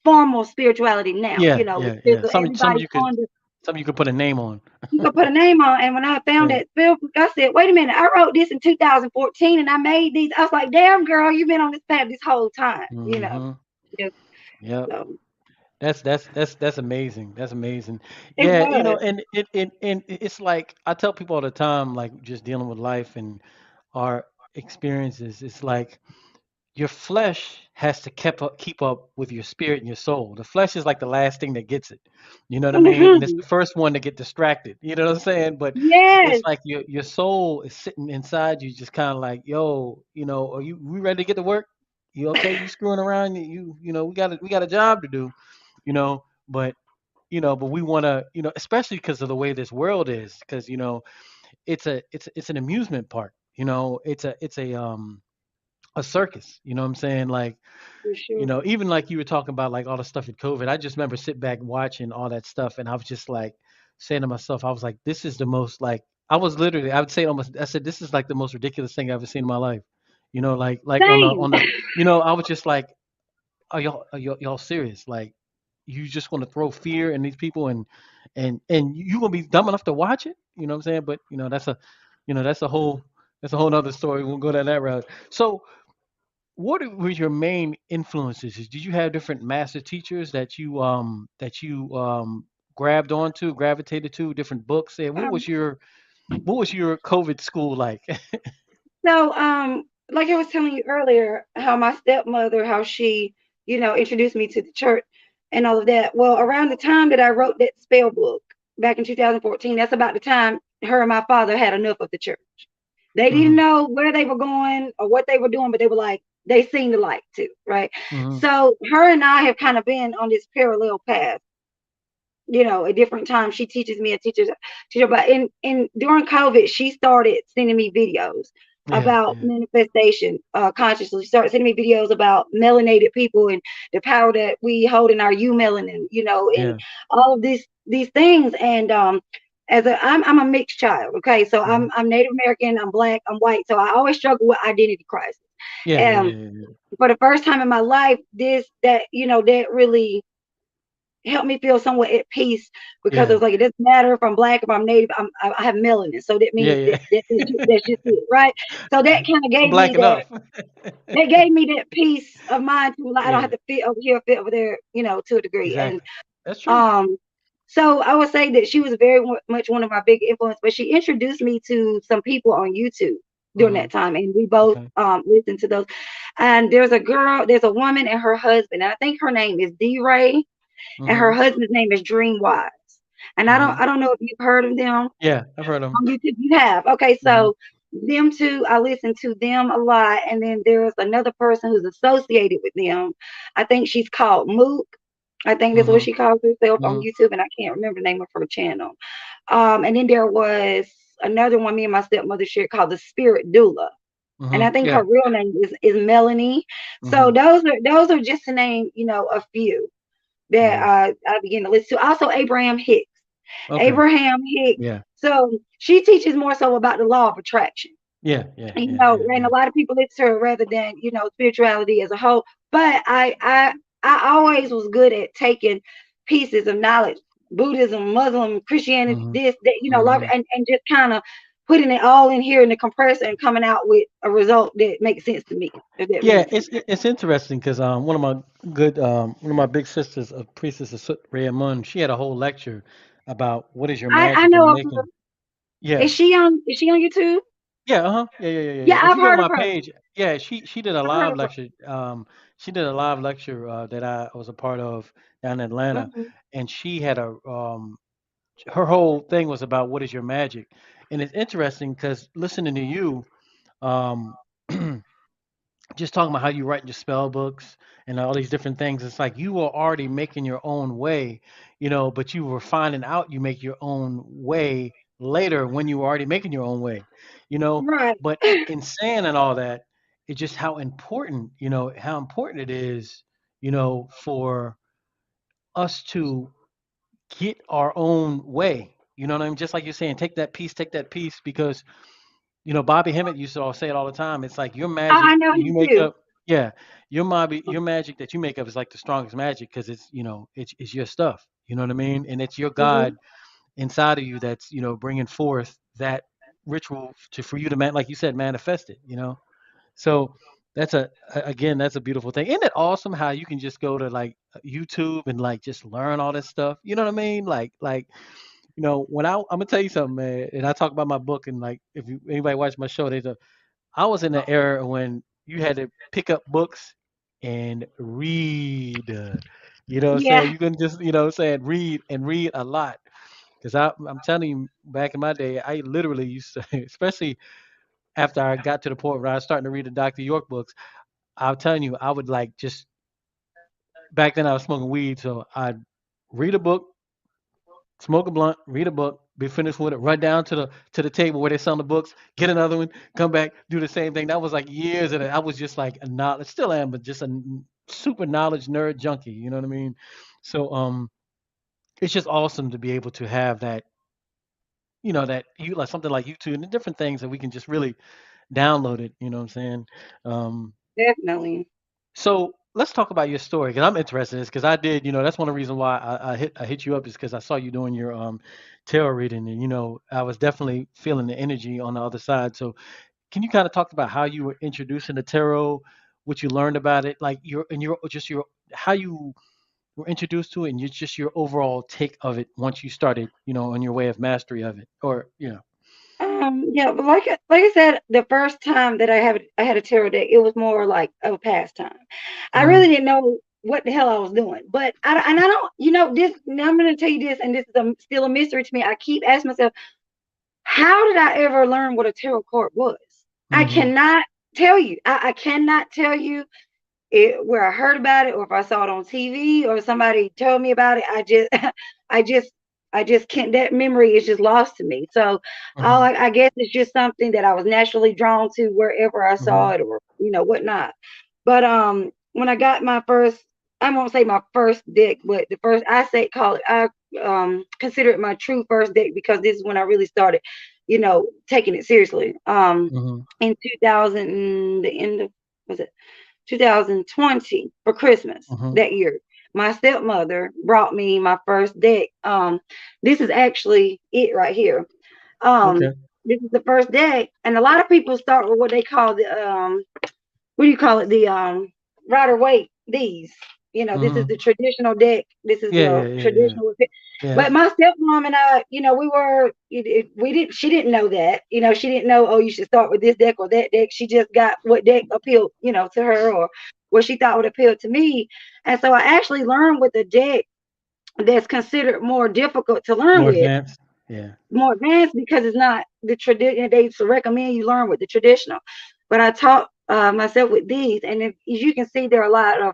Speaker 2: formal spirituality now.
Speaker 1: Yeah. Yeah. Yeah.
Speaker 2: Everybody's on this.
Speaker 1: Some you could put a name on.
Speaker 2: You could put a name on. And when I found
Speaker 1: Yeah.
Speaker 2: that spell book, I said, wait a minute, I wrote this in 2014 and I made these. I was like, damn, girl, you've been on this path this whole time.
Speaker 1: Hmm.
Speaker 2: Just,
Speaker 1: Yep.
Speaker 2: so
Speaker 1: That's amazing. That's amazing.
Speaker 2: it
Speaker 1: Yeah,
Speaker 2: was.
Speaker 1: and it's like I tell people all the time, like just dealing with life and our experiences. It's like your flesh has to keep up with your spirit and your soul. The flesh is like the last thing that gets it. You know what I mean? And it's
Speaker 2: Mhm.
Speaker 1: the first one to get distracted. You know what I'm saying? But it's
Speaker 2: Yes.
Speaker 1: like your soul is sitting inside you, just kind of like, yo, are we ready to get to work? You okay? You screwing around? We got a job to do. You know, but but we want to, especially because of the way this world is, because it's an amusement park. It's a circus. You know what I'm saying? Like,
Speaker 2: For sure.
Speaker 1: even like you were talking about, like all the stuff with COVID. I just remember sitting back watching all that stuff, and I was just like saying to myself, I was like, this is the most like I would say almost, I said, this is like the most ridiculous thing I've ever seen in my life. Like
Speaker 2: Same.
Speaker 1: I was just like, are y'all serious? Like, you just want to throw fear in these people, and you gonna be dumb enough to watch it? You know what I'm saying? But that's a whole nother story. We'll go down that route. So, were your main influences? Did you have different master teachers that you grabbed onto, gravitated to, different books? And what
Speaker 2: Um,
Speaker 1: was your COVID school like?
Speaker 2: so, like I was telling you earlier, how my stepmother, how she, introduced me to the church and all of that. Well, around the time that I wrote that spell book back in 2014, that's about the time her and my father had enough of the church. They didn't
Speaker 1: Hmm.
Speaker 2: know where they were going or what they were doing, but they were like, they seen the light too, right?
Speaker 1: Hmm.
Speaker 2: So her and I have kind of been on this parallel path, at different times. She teaches me and teacher, but in during COVID, she started sending me videos
Speaker 1: Yeah,
Speaker 2: about
Speaker 1: yeah,
Speaker 2: manifestation consciously. She started sending me videos about melanated people and the power that we hold in our melanin, and
Speaker 1: yeah.
Speaker 2: all of these things. And I'm a mixed child, okay? So
Speaker 1: Hmm.
Speaker 2: I'm Native American, I'm black, I'm white. So I always struggle with identity crisis.
Speaker 1: Yeah, yeah,
Speaker 2: Um,
Speaker 1: yeah, yeah.
Speaker 2: for the first time in my life, that really helped me feel somewhat at peace because it
Speaker 1: Yeah,
Speaker 2: was like it doesn't matter if I'm black, if I'm native, I have melanin, so that
Speaker 1: yeah,
Speaker 2: means
Speaker 1: yeah.
Speaker 2: that's just it, right? So that kind of
Speaker 1: I'm
Speaker 2: gave
Speaker 1: black
Speaker 2: me that
Speaker 1: enough.
Speaker 2: that gave me that peace of mind to like I don't have
Speaker 1: Yeah,
Speaker 2: to fit over here, fit over there, to a degree. And
Speaker 1: exactly. That's true.
Speaker 2: um, so I would say that she was very much one of my big influence, but she introduced me to some people on YouTube during
Speaker 1: Hmm.
Speaker 2: that time, and we both
Speaker 1: Okay.
Speaker 2: listened to those. And there's a woman and her husband. And I think her name is D Ray, and her
Speaker 1: Mhm.
Speaker 2: husband's name is Dream Wise. And
Speaker 1: Mhm.
Speaker 2: I don't know if you've heard of them
Speaker 1: Yeah, I've heard them.
Speaker 2: on YouTube. You have. Okay,
Speaker 1: Mhm.
Speaker 2: so them two, I listen to them a lot. And then there's another person who's associated with them. I think she's called Mook. I think that's what
Speaker 1: Mhm.
Speaker 2: she calls herself on
Speaker 1: Mhm.
Speaker 2: YouTube, and I can't remember the name of her channel. And then there was another one me and my stepmother shared called the Spirit Doula. And I
Speaker 1: Mhm.
Speaker 2: think her
Speaker 1: Yeah.
Speaker 2: real name is Melanie. So
Speaker 1: Mhm.
Speaker 2: those are just to name, a few that
Speaker 1: Mhm.
Speaker 2: I begin to listen to. Also Abraham Hicks.
Speaker 1: Okay.
Speaker 2: Abraham Hicks.
Speaker 1: Yeah.
Speaker 2: So she teaches more so about the law of attraction.
Speaker 1: Yeah. Yeah.
Speaker 2: And,
Speaker 1: Yeah. Yeah.
Speaker 2: and
Speaker 1: Yeah.
Speaker 2: a lot of people listen to her rather than, spirituality as a whole. But I always was good at taking pieces of knowledge, Buddhism, Muslim, Christianity,
Speaker 1: Mhm.
Speaker 2: this, that, a lot,
Speaker 1: Mhm.
Speaker 2: and just kind of putting it all in here in the compressor and coming out with a result that makes sense to me, if that
Speaker 1: Yeah,
Speaker 2: makes
Speaker 1: it's
Speaker 2: sense.
Speaker 1: it's interesting because one of my big sisters, a priestess of Rhea Mun, she had a whole lecture about what is your
Speaker 2: I
Speaker 1: magic
Speaker 2: know
Speaker 1: and
Speaker 2: of her.
Speaker 1: making. Yeah,
Speaker 2: Is she on YouTube?
Speaker 1: yeah, yeah, yeah, yeah, yeah, yeah.
Speaker 2: Yeah,
Speaker 1: If
Speaker 2: I've
Speaker 1: you go to
Speaker 2: heard of
Speaker 1: my
Speaker 2: her.
Speaker 1: page, yeah, she did a
Speaker 2: I've heard
Speaker 1: live
Speaker 2: of her.
Speaker 1: lecture. She did a live lecture that I was a part of down in Atlanta,
Speaker 2: Hmm.
Speaker 1: and she had a her whole thing was about what is your magic, and it's interesting because listening to you, um, just talking about how you write your spell books and all these different things. It's like you were already making your own way, but you were finding out you make your own way later when you were already making your own way, you know.
Speaker 2: Right.
Speaker 1: But in saying and all that, it's just how important it is, for us to get our own way. You know what I mean? Just like you're saying, take that piece, because Bobby Hemmett used to all say it all the time. It's like your magic
Speaker 2: I know
Speaker 1: you
Speaker 2: him
Speaker 1: make
Speaker 2: too.
Speaker 1: up. Yeah, your magic that you make up is like the strongest magic because it's your stuff. You know what I mean? And it's your
Speaker 2: Hmm.
Speaker 1: God inside of you that's bringing forth that ritual for you to like you said, manifest it. So again, that's a beautiful thing. Isn't it awesome how you can just go to like YouTube and like just learn all this stuff? You know what I mean? Like when I'm gonna tell you something, man, and I talk about my book, and like if anybody watch my show, I was in the era when you had to pick up books and read. What I'm
Speaker 2: Yeah.
Speaker 1: saying? You can just, what I'm saying, read and read a lot. Because I'm telling you, back in my day, I literally used to, especially after I got to the point where I was starting to read the Dr. York books, I'm telling you, I would like just, back then I was smoking weed, so I'd read a book, smoke a blunt, read a book, be finished with it, run down to the table where they sell the books, get another one, come back, do the same thing. That was like years, and I was just like a knowledge, still am, but just a super knowledge nerd junkie. You know what I mean? So it's just awesome to be able to have that, that you like something like YouTube and the different things that we can just really download it. You know what I'm saying? Um,
Speaker 2: Definitely.
Speaker 1: So let's talk about your story because I'm interested in this because I did, that's one of the reasons why I hit you up is because I saw you doing your tarot reading and I was definitely feeling the energy on the other side. So can you kind of talk about how you were introducing the tarot, what you learned about it, like your how you were introduced to it and just your overall take of it once you started, on your way of mastery of it, or
Speaker 2: Yeah, but like I said, the first time that I had a tarot deck, it was more like a pastime. I really
Speaker 1: Mhm,
Speaker 2: didn't know what the hell I was doing, but I don't, this. Now I'm going to tell you this, and this is still a mystery to me. I keep asking myself, how did I ever learn what a tarot card was? I
Speaker 1: mhm,
Speaker 2: cannot tell you. I cannot tell you where I heard about it or if I saw it on TV or somebody told me about it. I just I just can't, that memory is just lost to me. So
Speaker 1: mhm,
Speaker 2: I guess it's just something that I was naturally drawn to wherever I saw
Speaker 1: mhm,
Speaker 2: it or whatnot. But when I got my first, I won't say my first deck, but the first, I say call it, I consider it my true first deck because this is when I really started, taking it seriously.
Speaker 1: mhm,
Speaker 2: In 2000, the end of, was it 2020, for Christmas
Speaker 1: mhm.
Speaker 2: that year. My stepmother brought me my first deck. This is actually it right here. Um,
Speaker 1: Okay.
Speaker 2: this is the first deck, and a lot of people start with what they call the what do you call it? The Rider Waite. These, this is
Speaker 1: Mhm.
Speaker 2: the traditional deck. This is
Speaker 1: Yeah,
Speaker 2: the
Speaker 1: yeah, yeah, yeah.
Speaker 2: traditional.
Speaker 1: Yes.
Speaker 2: But my stepmom and I, she didn't know that, she didn't know, oh, you should start with this deck or that deck. She just got what deck appealed, to her, or what she thought would appeal to me. And so I actually learned with a deck that's considered more difficult to learn
Speaker 1: More
Speaker 2: with,
Speaker 1: advanced. Yeah.
Speaker 2: more advanced, because it's not the tradition. They recommend you learn with the traditional. But I taught myself with these, and if, as you can see, there are a lot of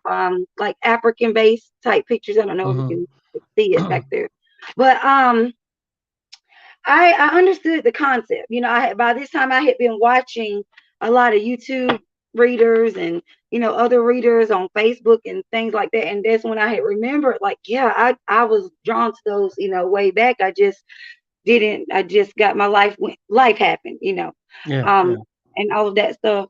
Speaker 2: like African based type pictures. I don't know if you
Speaker 1: Hmm.
Speaker 2: can see it back there, but I understood the concept. By this time I had been watching a lot of YouTube readers and other readers on Facebook and things like that, and that's when I had remembered, like, yeah, I was drawn to those, way back. I just got my life happened,
Speaker 1: Yeah.
Speaker 2: um
Speaker 1: Yeah.
Speaker 2: and all of that stuff.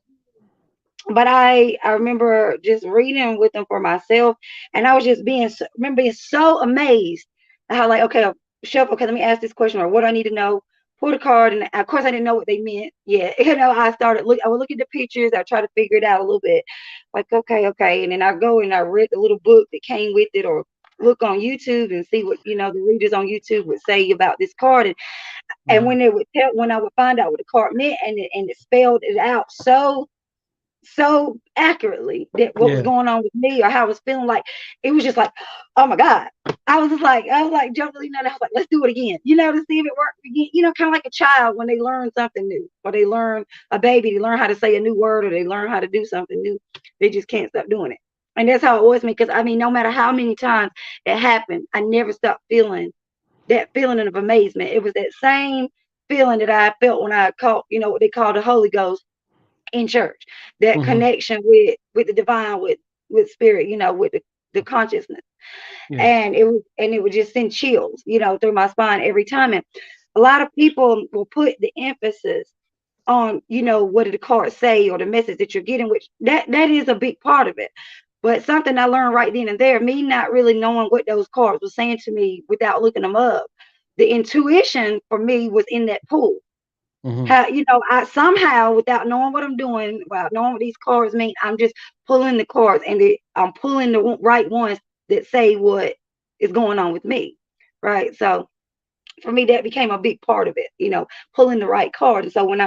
Speaker 2: But I remember just reading with them for myself, and I was just being so amazed at how, like, okay, chef, okay, let me ask this question, or what do I need to know. Pull the card, and of course I didn't know what they meant yet. I would look at the pictures, I try to figure it out a little bit, like, okay, and then I go and I read the little book that came with it, or look on YouTube and see what the readers on YouTube would say about this card. And
Speaker 1: Hmm.
Speaker 2: when I would find out what the card meant, and it spelled it out so accurately, that what was
Speaker 1: Yeah.
Speaker 2: going on with me or how I was feeling, like, it was just like, oh my God. I was like jumping, and I was like, let's do it again, to see if it worked again, kind of like a child when they learn something new, or they learn a baby, they learn how to say a new word, or they learn how to do something new. They just can't stop doing it. And that's how it was me, because I mean, no matter how many times it happened, I never stopped feeling that feeling of amazement. It was that same feeling that I felt when I caught, what they call the Holy Ghost in church. That
Speaker 1: Hmm.
Speaker 2: connection with the divine, with spirit, with the consciousness.
Speaker 1: Yeah.
Speaker 2: And it would just send chills, through my spine every time. And a lot of people will put the emphasis on, what did the cards say, or the message that you're getting, which that is a big part of it. But something I learned right then and there, me not really knowing what those cards were saying to me without looking them up, the intuition for me was in that pool.
Speaker 1: Hmm.
Speaker 2: How, I somehow, without knowing what I'm doing, without knowing what these cards mean, I'm just pulling the cards, and I'm pulling the right ones that say what is going on with me, right? So for me, that became a big part of it, pulling the right cards. And so when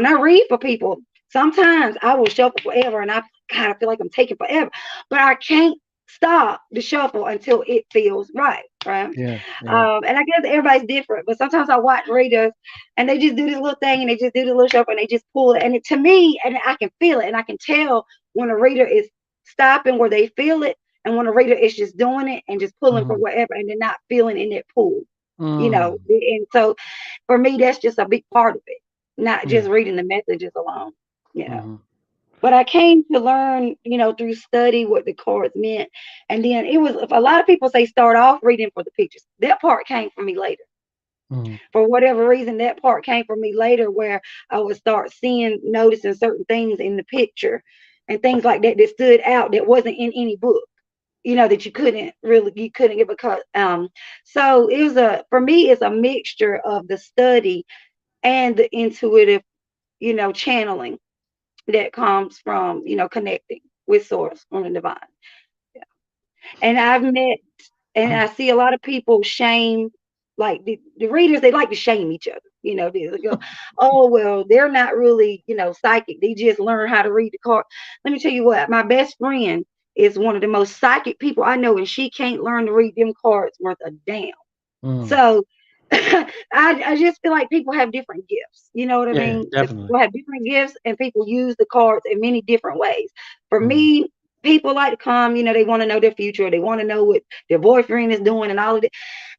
Speaker 2: I read for people, sometimes I will shuffle forever, and I kind of feel like I'm taking forever, but I can't stop the shuffle until it feels right, right?
Speaker 1: Yeah. Yeah.
Speaker 2: And I guess everybody's different, but sometimes I watch readers, and they just do this little thing, and they just do the little shuffle, and they just pull it. And to me, and I can feel it, and I can tell when a reader is stopping where they feel it, and when a reader is just doing it and just pulling for
Speaker 1: Hmm.
Speaker 2: whatever, and they're not feeling in that pool,
Speaker 1: Mm.
Speaker 2: And so for me, that's just a big part of it, not
Speaker 1: Yeah.
Speaker 2: just reading the messages alone, you know.
Speaker 1: Hmm.
Speaker 2: But I came to learn, through study, what the cards meant. And then it was, if a lot of people say start off reading for the pictures, that part came from me later.
Speaker 1: Hmm.
Speaker 2: For whatever reason, that part came from me later, where I would start noticing certain things in the picture, and things like that that stood out, that wasn't in any book, that you couldn't get, because so it was for me, it's a mixture of the study and the intuitive, channeling that comes from, connecting with source, from the divine. Yeah. And I've met, and I see a lot of people shame, like the readers, they like to shame each other. They go, oh, well, they're not really, psychic. They just learn how to read the card. Let me tell you what, my best friend is one of the most psychic people I know, and she can't learn to read them cards worth a damn.
Speaker 1: Mm.
Speaker 2: So I just feel like people have different gifts. You know what I
Speaker 1: Yeah.
Speaker 2: mean? The
Speaker 1: Definitely.
Speaker 2: people have different gifts, and people use the cards in many different ways. For
Speaker 1: Hmm.
Speaker 2: me, people like to come, they want to know their future, they want to know what their boyfriend is doing, and all of that.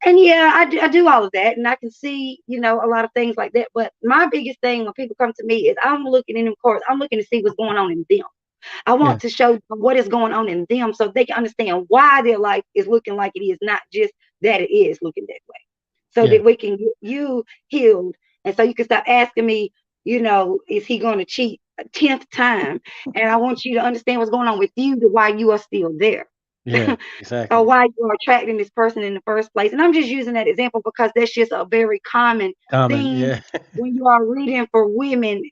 Speaker 2: And yeah, I do all of that, and I can see, a lot of things like that. But my biggest thing when people come to me is, I'm looking in them cards, I'm looking to see what's going on in them. I
Speaker 1: Yeah.
Speaker 2: want to show them what is going on in them, so they can understand why their life is looking like it is, not just that it is looking that way, so
Speaker 1: Yeah.
Speaker 2: that we can get you healed. And so you can stop asking me, is he going to cheat a 10th time? And I want you to understand what's going on with you, to why you are still there.
Speaker 1: Yeah.
Speaker 2: Or
Speaker 1: Exactly.
Speaker 2: why you are attracting this person in the first place. And I'm just using that example because that's just a very common
Speaker 1: Common.
Speaker 2: theme
Speaker 1: Yeah.
Speaker 2: when you are reading for women.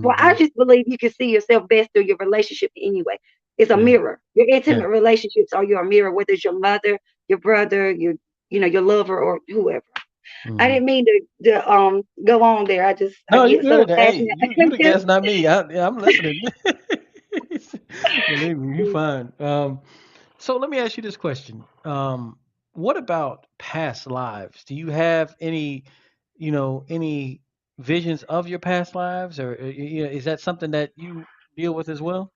Speaker 2: Well, I
Speaker 1: Hmm.
Speaker 2: just believe you can see yourself best through your relationship anyway. It's a
Speaker 1: Yeah.
Speaker 2: mirror. Your
Speaker 1: Yeah.
Speaker 2: intimate relationships are your mirror, whether it's your mother, your brother, your your lover or whoever. I
Speaker 1: Hmm.
Speaker 2: didn't mean to go on there. I
Speaker 1: No, you
Speaker 2: get so
Speaker 1: good. Hey,
Speaker 2: passionate.
Speaker 1: you the guest, not me. Yeah, I'm listening. Believe me, you fine. So let me ask you this question. What about past lives? Do you have any, any visions of your past lives, or is that something that you deal with as well?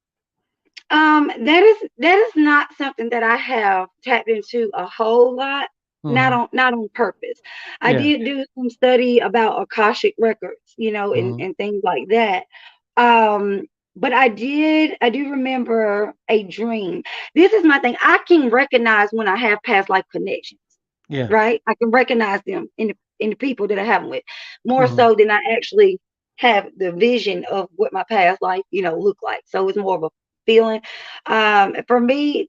Speaker 2: That is not something that I have tapped into a whole lot. Not
Speaker 1: Hmm.
Speaker 2: on purpose. I
Speaker 1: Yeah.
Speaker 2: did do some study about Akashic records, and,
Speaker 1: Hmm.
Speaker 2: and things like that. Um, but I do remember a dream. This is my thing. I can recognize when I have past life connections,
Speaker 1: Yeah.
Speaker 2: right? I can recognize them in the people that I have them with, more
Speaker 1: Hmm.
Speaker 2: so than I actually have the vision of what my past life, look like. So it's more of a feeling. For me,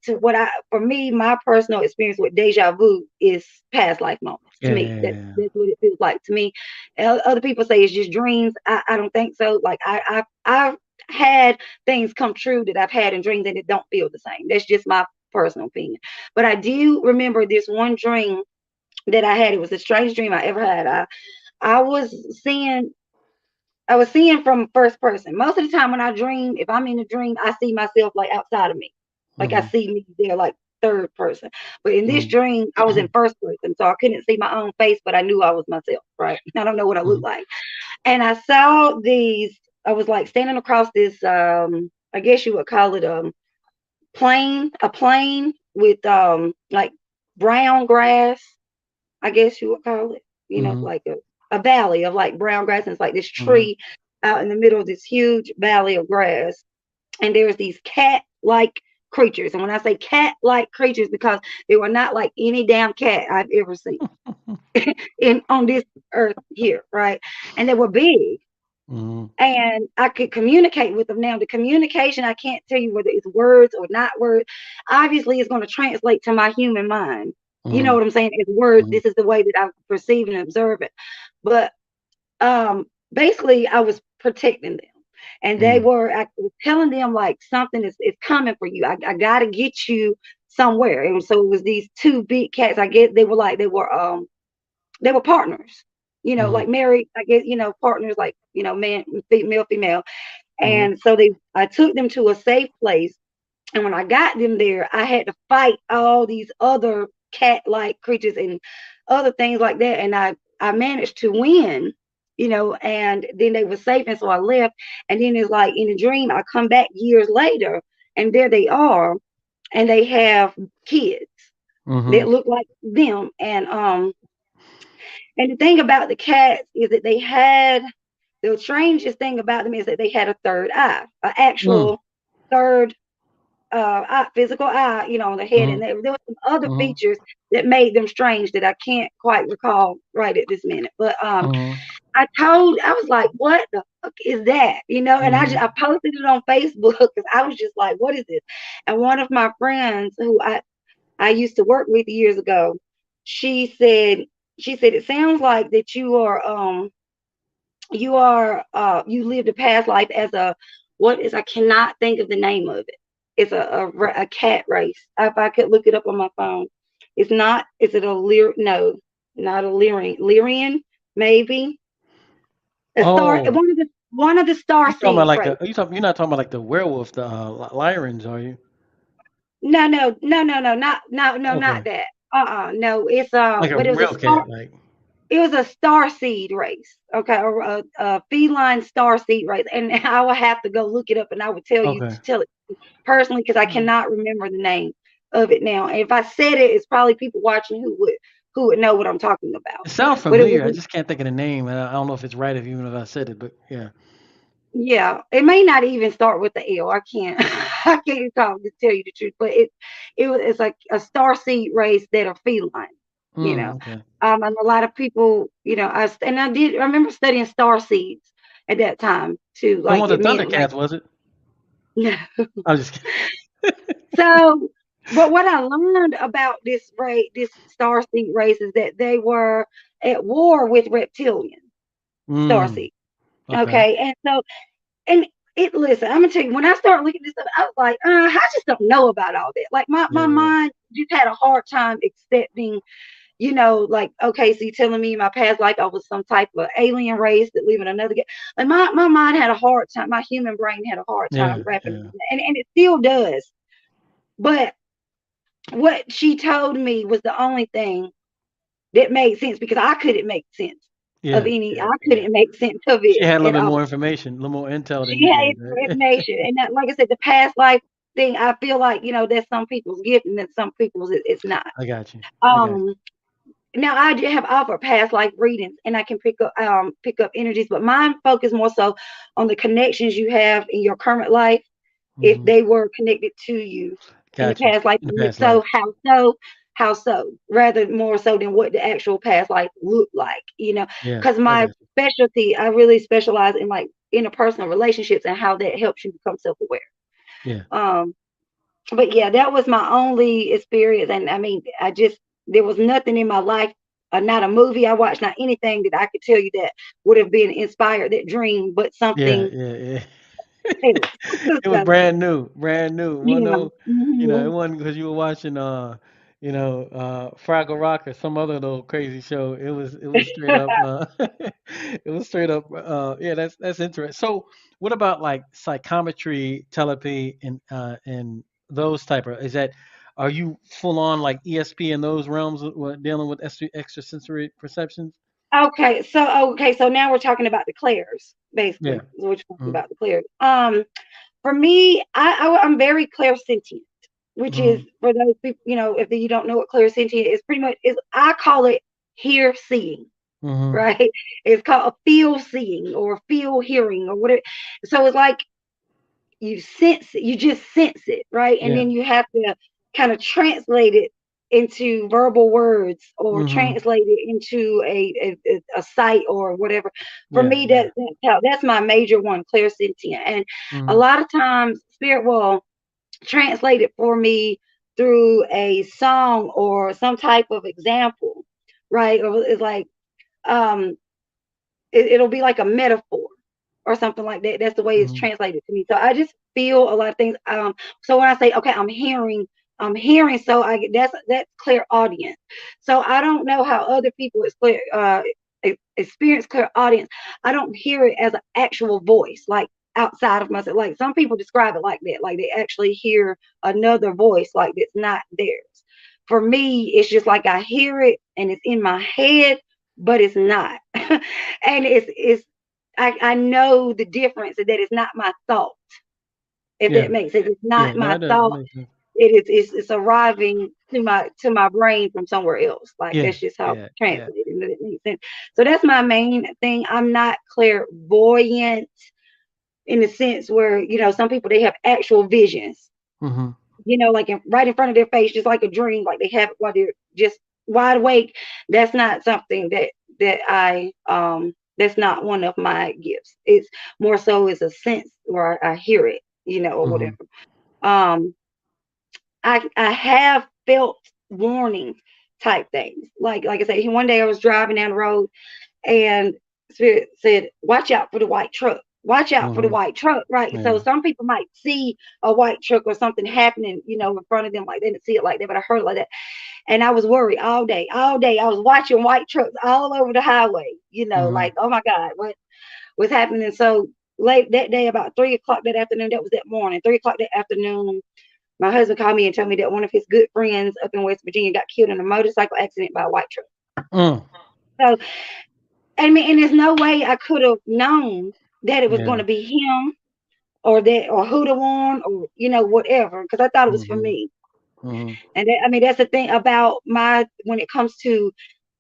Speaker 2: my personal experience with deja vu is past life moments. To
Speaker 1: Yeah.
Speaker 2: me,
Speaker 1: Yeah. Yeah.
Speaker 2: that's what it feels like to me. Other people say it's just dreams. I don't think so. Like I've had things come true that I've had in dreams and it don't feel the same. That's just my personal opinion. But I do remember this one dream that I had. It was the strangest dream I ever had. I was seeing I was seeing from first person. Most of the time when I dream, if I'm in a dream, I see myself like outside of me. Like I
Speaker 1: Hmm.
Speaker 2: see me there like third person. But in this
Speaker 1: Hmm.
Speaker 2: dream, I was in first person. So I couldn't see my own face, but I knew I was myself, right? I don't know what I look
Speaker 1: Hmm.
Speaker 2: like. And I saw I was like standing across this I guess you would call it a plain with like brown grass, I guess you would call it,
Speaker 1: Hmm.
Speaker 2: like a valley of like brown grass. And it's like this
Speaker 1: Hmm.
Speaker 2: tree out in the middle of this huge valley of grass. And there's these cat like creatures. And when I say cat like creatures, because they were not like any damn cat I've ever seen in on this earth here, right? And they were big.
Speaker 1: Hmm.
Speaker 2: And I could communicate with them. Now, the communication, I can't tell you whether it's words or not words. Obviously, it's going to translate to my human mind. You know
Speaker 1: Hmm.
Speaker 2: what I'm saying? It's words.
Speaker 1: Hmm.
Speaker 2: This is the way that I perceive and observe it. But basically, I was protecting them. And
Speaker 1: Hmm.
Speaker 2: I was telling them like something is coming for you. I got to get you somewhere. And so it was these two big cats. I guess they were partners,
Speaker 1: Hmm.
Speaker 2: like married, I guess, partners, like, man, male, female.
Speaker 1: Hmm.
Speaker 2: And so I took them to a safe place. And when I got them there, I had to fight all these other cat-like creatures and other things like that. And I managed to win, and then they were safe. And so I left. And then it's like in a dream, I come back years later and there they are. And they have kids that
Speaker 1: Hmm.
Speaker 2: look like them. And the thing about the cats is that the strangest thing about them is that they had a third eye, an
Speaker 1: Hmm.
Speaker 2: actual third physical eye, on the head.
Speaker 1: Hmm.
Speaker 2: And there were some other
Speaker 1: Hmm.
Speaker 2: features that made them strange that I can't quite recall right at this minute. But
Speaker 1: Hmm.
Speaker 2: I was like, what the fuck is that? And
Speaker 1: Hmm.
Speaker 2: I posted it on Facebook because I was just like, what is this? And one of my friends who I used to work with years ago, she said, it sounds like that you lived a past life as I cannot think of the name of it. It's a cat race. If I could look it up on my phone. It's not, is it a no, not a Lyrian, maybe. A star,
Speaker 1: Oh,
Speaker 2: one of the star
Speaker 1: you talking about
Speaker 2: seed
Speaker 1: like
Speaker 2: race.
Speaker 1: you're not talking about like the werewolf, the Lyrens, are you?
Speaker 2: No, no, no, no, no, not no, no, not
Speaker 1: Okay.
Speaker 2: that. No, it's
Speaker 1: Like a
Speaker 2: but it was a
Speaker 1: real
Speaker 2: star.
Speaker 1: cat, like.
Speaker 2: It was a star seed race, okay, a feline star seed race, and I will have to go look it up, and I would
Speaker 1: Okay.
Speaker 2: tell it personally because I
Speaker 1: Hmm.
Speaker 2: cannot remember the name of it now. And if I said it, it's probably people watching who would know what I'm talking about.
Speaker 1: It sounds
Speaker 2: But it was
Speaker 1: familiar. I just can't think of the name, and I don't know if it's right if even if I said it, but yeah.
Speaker 2: yeah, it may not even start with the L. I can't I can't talk to tell you the truth, but it's like a star seed race that are feline, you
Speaker 1: Mm,
Speaker 2: know.
Speaker 1: okay.
Speaker 2: And a lot of people, I remember studying star seeds at that time too,
Speaker 1: It
Speaker 2: like
Speaker 1: wasn't
Speaker 2: it
Speaker 1: the
Speaker 2: meant like
Speaker 1: Thundercats, was it? I was just kidding.
Speaker 2: so. But what I learned about this star seed race is that they were at war with reptilian star
Speaker 1: Mm,
Speaker 2: seed.
Speaker 1: okay.
Speaker 2: Okay, and so and listen, I'm gonna tell you, when I started looking at this stuff, I was like, I just don't know about all that. Like my
Speaker 1: Yeah.
Speaker 2: mind just had a hard time accepting, like, okay, so you telling me in my past life I was some type of alien race that live in another. Like my mind had a hard time. My human brain had a hard time
Speaker 1: Yeah,
Speaker 2: wrapping
Speaker 1: yeah,
Speaker 2: around that, and it still does. But what she told me was the only thing that made sense because I couldn't make sense of
Speaker 1: yeah,
Speaker 2: any.
Speaker 1: yeah,
Speaker 2: I
Speaker 1: yeah.
Speaker 2: couldn't make sense of
Speaker 1: She
Speaker 2: it
Speaker 1: had a little
Speaker 2: at
Speaker 1: bit
Speaker 2: all.
Speaker 1: more information, a little more intel than
Speaker 2: She
Speaker 1: you
Speaker 2: had
Speaker 1: did, right?
Speaker 2: information, and that, like I said, the past life thing. I feel like that's some people's gift, and then some people's it's not.
Speaker 1: I got you. I got
Speaker 2: Um, Now I do have offered past life readings, and I can pick up energies, but mine focus more so on the connections you have in your current life
Speaker 1: you.
Speaker 2: if
Speaker 1: Hmm.
Speaker 2: they were connected to you in the
Speaker 1: Got you.
Speaker 2: past life,
Speaker 1: In the
Speaker 2: and if
Speaker 1: past
Speaker 2: so,
Speaker 1: life.
Speaker 2: how so, rather more so than what the actual past life looked like,
Speaker 1: Yeah,
Speaker 2: because
Speaker 1: I
Speaker 2: my
Speaker 1: got you.
Speaker 2: specialty, I really specialize in like interpersonal relationships and how that helps you become self-aware.
Speaker 1: Yeah.
Speaker 2: Um, but yeah, that was my only experience. And I mean, there was nothing in my life, not a movie I watched, not anything that I could tell you that would have been inspired that dream, but
Speaker 1: Yeah,
Speaker 2: something
Speaker 1: yeah, yeah.
Speaker 2: else.
Speaker 1: It was
Speaker 2: So,
Speaker 1: brand new, brand new. One
Speaker 2: yeah.
Speaker 1: no, it
Speaker 2: Hmm.
Speaker 1: wasn't because you were watching Fraggle Rock or some other little crazy show. It was straight up it was straight up yeah, that's interesting. So what about like psychometry, telepathy and those type of is that are you full on like ESP in those realms dealing with extrasensory perceptions?
Speaker 2: Okay, so now we're talking about the clairs,
Speaker 1: Yeah.
Speaker 2: basically. So we're talking
Speaker 1: Mm-hmm.
Speaker 2: about the clairs. For me, I'm very clairsentient, which
Speaker 1: Mm-hmm.
Speaker 2: is for those people, if you don't know what clairsentient is, pretty much is I call it hear seeing,
Speaker 1: Mm-hmm.
Speaker 2: right? It's called a feel seeing or feel hearing or whatever. So it's like you sense it, you just sense it, right? And
Speaker 1: Yeah.
Speaker 2: then you have to kind of translate it into verbal words or
Speaker 1: Mm-hmm.
Speaker 2: translate it into a sight or whatever. For
Speaker 1: Yeah.
Speaker 2: me,
Speaker 1: Yeah.
Speaker 2: that's my major one, clairsentient. And a
Speaker 1: Mm-hmm.
Speaker 2: lot of times, spirit will translate it for me through a song or some type of example, right? Or it's like um it'll be like a metaphor or something like that. That's the way it's
Speaker 1: Mm-hmm.
Speaker 2: translated to me. So I just feel a lot of things. So when I say, okay, I'm hearing. So that's clear audience. So I don't know how other people experience clear audience. I don't hear it as an actual voice, like outside of myself. Like some people describe it like that, like they actually hear another voice, like it's not theirs. For me, it's just like I hear it and it's in my head, but it's not. And I know the difference that it's not my thought, if
Speaker 1: Yeah.
Speaker 2: that makes sense. It's
Speaker 1: Yeah.
Speaker 2: not
Speaker 1: No,
Speaker 2: my
Speaker 1: it does. It
Speaker 2: thought.
Speaker 1: makes sense.
Speaker 2: It's arriving to my brain from somewhere else. Like
Speaker 1: Yeah.
Speaker 2: that's just how it's
Speaker 1: Yeah. Yeah.
Speaker 2: translated. And it makes sense. So that's my main thing. I'm not clairvoyant in the sense where, some people they have actual visions,
Speaker 1: Mm-hmm.
Speaker 2: like right in front of their face, just like a dream, like they have it while they're just wide awake. That's not something that's not one of my gifts. It's more so as a sense where I hear it, or
Speaker 1: Mm-hmm.
Speaker 2: whatever. Um, I have felt warnings type things. Like I said, one day I was driving down the road and Spirit said, "Watch out for the white truck. Watch out for the
Speaker 1: Mm-hmm.
Speaker 2: white truck." Right. So
Speaker 1: Yeah.
Speaker 2: some people might see a white truck or something happening, in front of them, like they didn't see it like that, but I heard it like that. And I was worried all day. All day I was watching white trucks all over the highway,
Speaker 1: Mm-hmm.
Speaker 2: like, oh my God, what was happening? So late that day, about 3 o'clock that afternoon, that was that morning, 3 o'clock that afternoon, my husband called me and told me that one of his good friends up in West Virginia got killed in a motorcycle accident by a white truck.
Speaker 1: Mm.
Speaker 2: So I mean, and there's no way I could have known that it was going
Speaker 1: Yeah.
Speaker 2: to be him or who the one or whatever, because I thought it was for
Speaker 1: Mm-hmm.
Speaker 2: me.
Speaker 1: Mm-hmm.
Speaker 2: And I mean, that's the thing about my when it comes to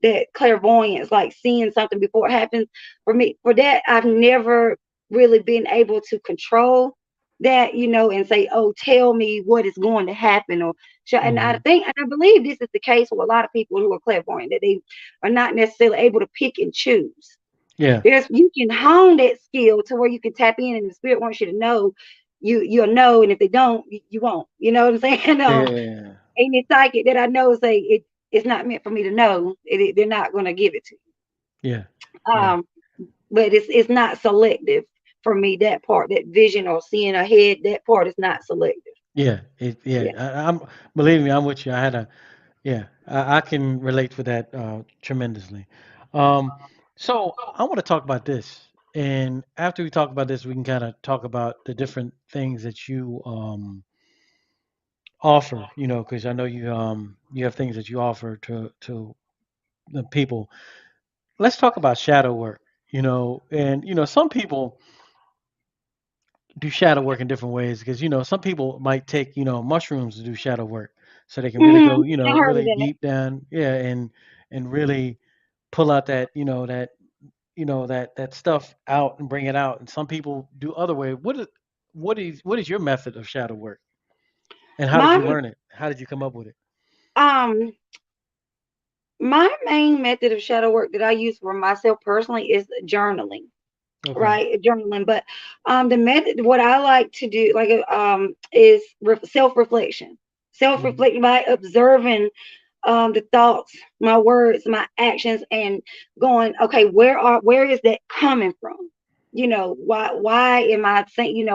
Speaker 2: that clairvoyance, like seeing something before it happens. For me, for that, I've never really been able to control that, and say, "Oh, tell me what is going to happen," or and I
Speaker 1: Mm-hmm.
Speaker 2: think and I believe this is the case with a lot of people who are clairvoyant, that they are not necessarily able to pick and choose.
Speaker 1: Yeah.
Speaker 2: You can hone that skill to where you can tap in, and the spirit wants you to know. You'll know, and if they don't, you won't. You know what I'm saying?
Speaker 1: Yeah.
Speaker 2: Any psychic that I know say it's not meant for me to know. They're not going to give it to
Speaker 1: Yeah.
Speaker 2: you.
Speaker 1: Yeah.
Speaker 2: But it's not selective for me. That part, that vision or seeing ahead, that part is not selective.
Speaker 1: Yeah.
Speaker 2: Yeah.
Speaker 1: I'm believe me, I'm with you. I had a yeah. I can relate with that tremendously. Um, so I want to talk about this, and after we talk about this, we can kind of talk about the different things that you offer. You know, because I know you have things that you offer to the people. Let's talk about shadow work. You know, and some people do shadow work in different ways because some people might take mushrooms to do shadow work so they can really
Speaker 2: Hmm.
Speaker 1: go
Speaker 2: I heard of
Speaker 1: really
Speaker 2: that.
Speaker 1: deep down, yeah, and really pull out that that stuff out and bring it out. And some people do other way. What is your method of shadow work, and how did you
Speaker 2: My
Speaker 1: learn it? How did you come up with it?
Speaker 2: um my main method of shadow work that I use for myself personally is journaling.
Speaker 1: Okay.
Speaker 2: Right, journaling. But the method, what I like to do, like is self-reflection.
Speaker 1: Hmm.
Speaker 2: Self-reflecting by observing the thoughts, my words, my actions, and going, okay, where is that coming from? Why am I saying,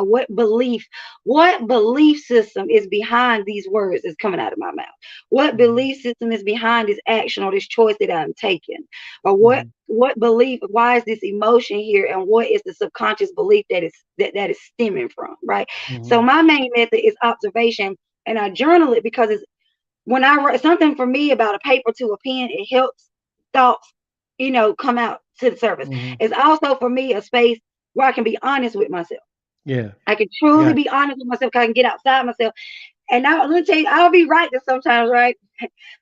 Speaker 2: what belief system is behind these words that's coming out of my mouth? What
Speaker 1: Hmm.
Speaker 2: belief system is behind this action or this choice that I'm taking? Or what
Speaker 1: Hmm.
Speaker 2: what belief, why is this emotion here, and what is the subconscious belief that is stemming from, right? So
Speaker 1: Hmm.
Speaker 2: my main method is observation, and I journal it because it's when I write something for me about a paper to a pen, it helps thoughts, come out to the surface.
Speaker 1: Hmm.
Speaker 2: It's also for me a space where I can be honest with myself.
Speaker 1: Yeah.
Speaker 2: I can truly
Speaker 1: Got
Speaker 2: be honest with myself. 'Cause I can get outside myself. And now, let me tell you, I'll be writing sometimes, right?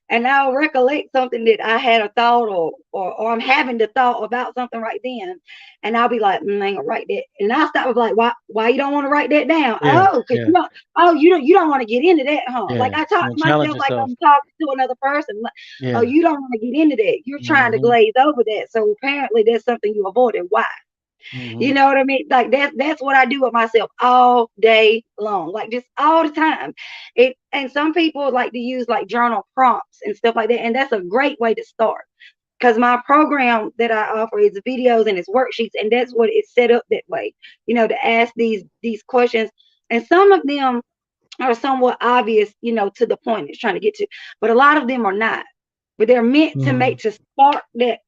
Speaker 2: And I'll recollect something that I had a thought, or I'm having the thought about something right then. And I'll be like, I ain't gonna write that. And I'll stop with like, why you don't want to write that down?
Speaker 1: you. Yeah.
Speaker 2: Oh, because
Speaker 1: Yeah.
Speaker 2: you don't want to get into that, huh? Like
Speaker 1: Yeah.
Speaker 2: I talk
Speaker 1: You
Speaker 2: to
Speaker 1: want to challenge
Speaker 2: myself like
Speaker 1: yourself.
Speaker 2: I'm talking to another person. Like, oh,
Speaker 1: Yeah.
Speaker 2: you don't want to get into that. You're trying to
Speaker 1: Hmm.
Speaker 2: glaze over that. So apparently there's something you avoided. Why?
Speaker 1: Hmm.
Speaker 2: You know what I mean? Like that's what I do with myself all day long, like just all the time. And some people like to use like journal prompts and stuff like that, and that's a great way to start. Because my program that I offer is videos and it's worksheets, and that's what it's set up that way. To ask these questions, and some of them are somewhat obvious, to the point it's trying to get to, but a lot of them are not. But they're meant to
Speaker 1: Hmm.
Speaker 2: make to spark that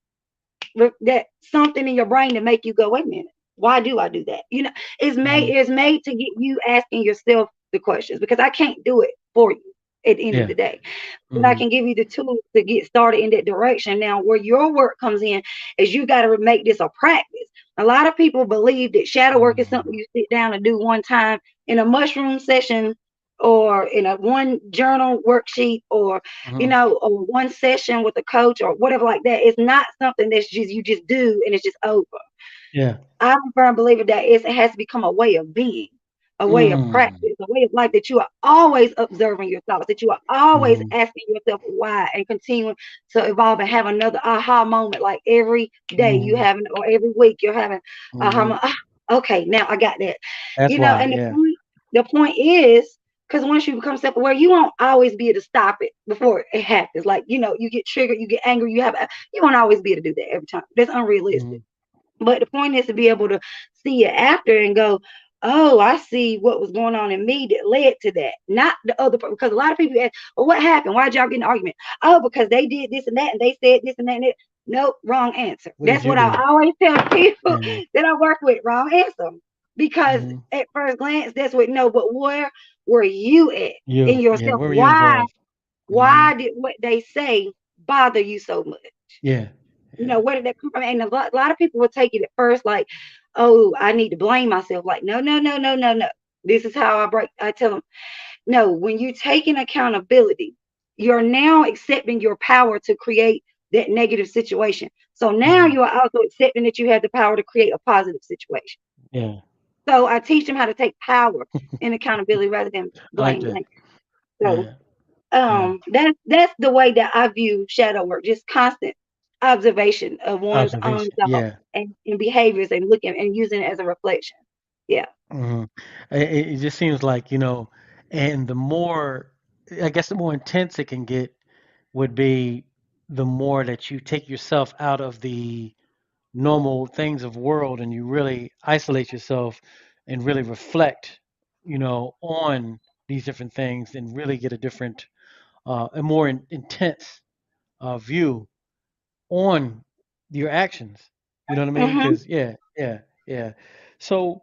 Speaker 2: something in your brain to make you go, wait a minute, why do I do that?
Speaker 1: Hmm.
Speaker 2: It's made to get you asking yourself the questions, because I can't do it for you at the end of
Speaker 1: Yeah.
Speaker 2: the day. But I
Speaker 1: Hmm.
Speaker 2: can give you the tools to get started in that direction. Now, where your work comes in is you got to make this a practice. A lot of people believe that shadow work is something you sit down and do one time in a mushroom session, or in a one journal worksheet,
Speaker 1: Hmm.
Speaker 2: or one session with a coach or whatever like that. It's not something that's just you just do and it's just over.
Speaker 1: Yeah.
Speaker 2: I'm a firm believer that it has to become a way of being, a way of
Speaker 1: Mm.
Speaker 2: practice, a way of life, that you are always observing your thoughts, that you are always
Speaker 1: Mhm.
Speaker 2: asking yourself why, and continuing to evolve and have another aha moment, like every day you
Speaker 1: Mhm.
Speaker 2: having, or every week you're having aha
Speaker 1: Mhm.
Speaker 2: moment. Okay, now I got that.
Speaker 1: That's why.
Speaker 2: And
Speaker 1: Yeah.
Speaker 2: the point is, because once you become self aware, you won't always be able to stop it before it happens. Like, you get triggered, you get angry, you won't always be able to do that every time. That's unrealistic.
Speaker 1: Mhm.
Speaker 2: But the point is to be able to see it after and go, oh, I see what was going on in me that led to that. Not the other person. Because a lot of people ask, well, what happened? Why did y'all get in an argument? Oh, because they did this and that and they said this and that and that. Nope, wrong answer.
Speaker 1: What did
Speaker 2: That's
Speaker 1: you
Speaker 2: what I
Speaker 1: do?
Speaker 2: always tell people
Speaker 1: Yeah.
Speaker 2: that I work with. Wrong answer. Because
Speaker 1: Mhm.
Speaker 2: at first glance, that's what, no, but where were you at in
Speaker 1: You. Yeah.
Speaker 2: yourself?
Speaker 1: Where were you
Speaker 2: Why?
Speaker 1: involved? Mhm.
Speaker 2: Why did what they say bother you so much?
Speaker 1: Yeah. Yeah.
Speaker 2: Where did that come from? And a lot of people will take it at first like, oh, I need to blame myself. Like, no, no, no, no, no, no. This is how I tell them, no, when you take in accountability, you're now accepting your power to create that negative situation. So now
Speaker 1: Mhm.
Speaker 2: you are also accepting that you have the power to create a positive situation.
Speaker 1: Yeah.
Speaker 2: So I teach them how to take power in accountability rather than
Speaker 1: I like
Speaker 2: blame.
Speaker 1: that.
Speaker 2: So
Speaker 1: Yeah. Yeah.
Speaker 2: that's the way that I view shadow work, just constant observation of one's own
Speaker 1: Observation.
Speaker 2: thoughts
Speaker 1: Yeah.
Speaker 2: and behaviors, and looking and using it as a reflection. Yeah.
Speaker 1: Mhm. It just seems like and the more, I guess, the more intense it can get would be the more that you take yourself out of the normal things of world and you really isolate yourself and really reflect on these different things and really get a different a more intense view on your actions. You know what I mean?
Speaker 2: Mhm.
Speaker 1: Because yeah. So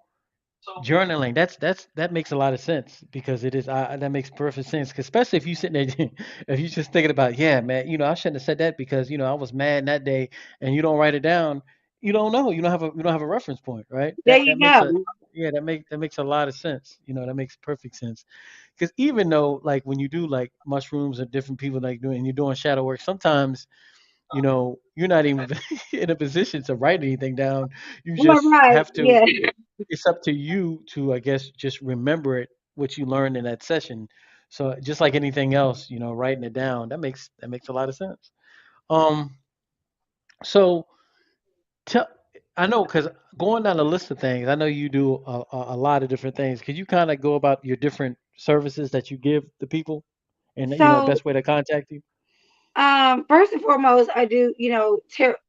Speaker 1: journaling, that makes a lot of sense because it is that makes perfect sense. 'Cause especially if you sitting there, if you just thinking about, yeah, man, I shouldn't have said that because I was mad that day, and you don't write it down, you don't know, you don't have a reference point, right?
Speaker 2: There
Speaker 1: That
Speaker 2: you
Speaker 1: makes a
Speaker 2: go.
Speaker 1: yeah, that makes a lot of sense. That makes perfect sense. Because even though like when you do like mushrooms or different people like doing and you're doing shadow work, sometimes you're not even in a position to write anything down. You
Speaker 2: All
Speaker 1: just
Speaker 2: right.
Speaker 1: have to
Speaker 2: Yeah.
Speaker 1: it's up to you to, I guess, just remember it, what you learned in that session. So just like anything else, writing it down, that makes a lot of sense. Um, so tell, I know because going down the list of things, I know you do a lot of different things. Could you kind of go about your different services that you give the people, and
Speaker 2: So,
Speaker 1: best way to contact you?
Speaker 2: first and foremost, I do,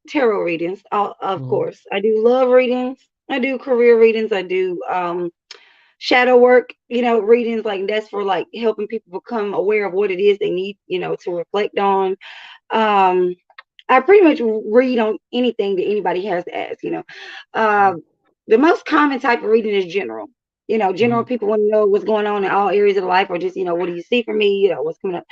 Speaker 2: tarot readings. Of
Speaker 1: Hmm.
Speaker 2: course, I do love readings. I do career readings. I do shadow work. Readings like that's for like helping people become aware of what it is they need, to reflect on. Um, I pretty much read on anything that anybody has to ask. Uh, the most common type of reading is general. General
Speaker 1: Hmm.
Speaker 2: people want to know what's going on in all areas of life, or just what do you see for me? What's coming up,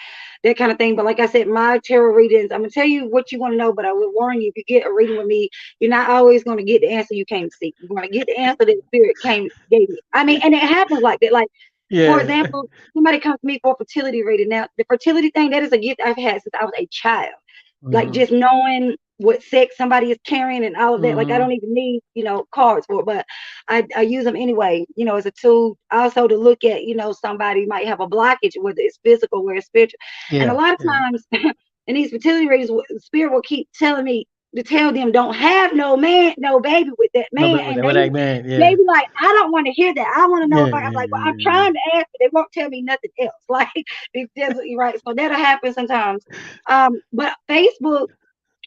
Speaker 2: that kind of thing. But like I said, my tarot readings, I'm gonna tell you what you want to know, but I will warn you: if you get a reading with me, you're not always gonna get the answer you came to seek. You're gonna get the answer that spirit gave you. I mean, and it happens like that. Like for
Speaker 1: Yeah.
Speaker 2: example, somebody comes to me for a fertility reading. Now, the fertility thing, that is a gift I've had since I was a child. Like
Speaker 1: Hmm.
Speaker 2: just knowing what sex somebody is carrying and all of that. Like I
Speaker 1: Hmm.
Speaker 2: don't even need, cards for it, but I use them anyway, as a tool also to look at, somebody might have a blockage, whether it's physical or it's spiritual. And a
Speaker 1: Yeah.
Speaker 2: lot of
Speaker 1: Yeah.
Speaker 2: times in these fertility readings, spirit will keep telling me to tell them don't have no man, no baby with that
Speaker 1: No,
Speaker 2: man.
Speaker 1: but
Speaker 2: And
Speaker 1: with that man,
Speaker 2: they
Speaker 1: yeah.
Speaker 2: be like, I don't want to hear that. I want to know
Speaker 1: Yeah.
Speaker 2: if I'm
Speaker 1: Yeah.
Speaker 2: like, well,
Speaker 1: Yeah.
Speaker 2: I'm
Speaker 1: Yeah.
Speaker 2: trying to ask, but they won't tell me nothing else. Like it's just right. So that'll happen sometimes. But Facebook,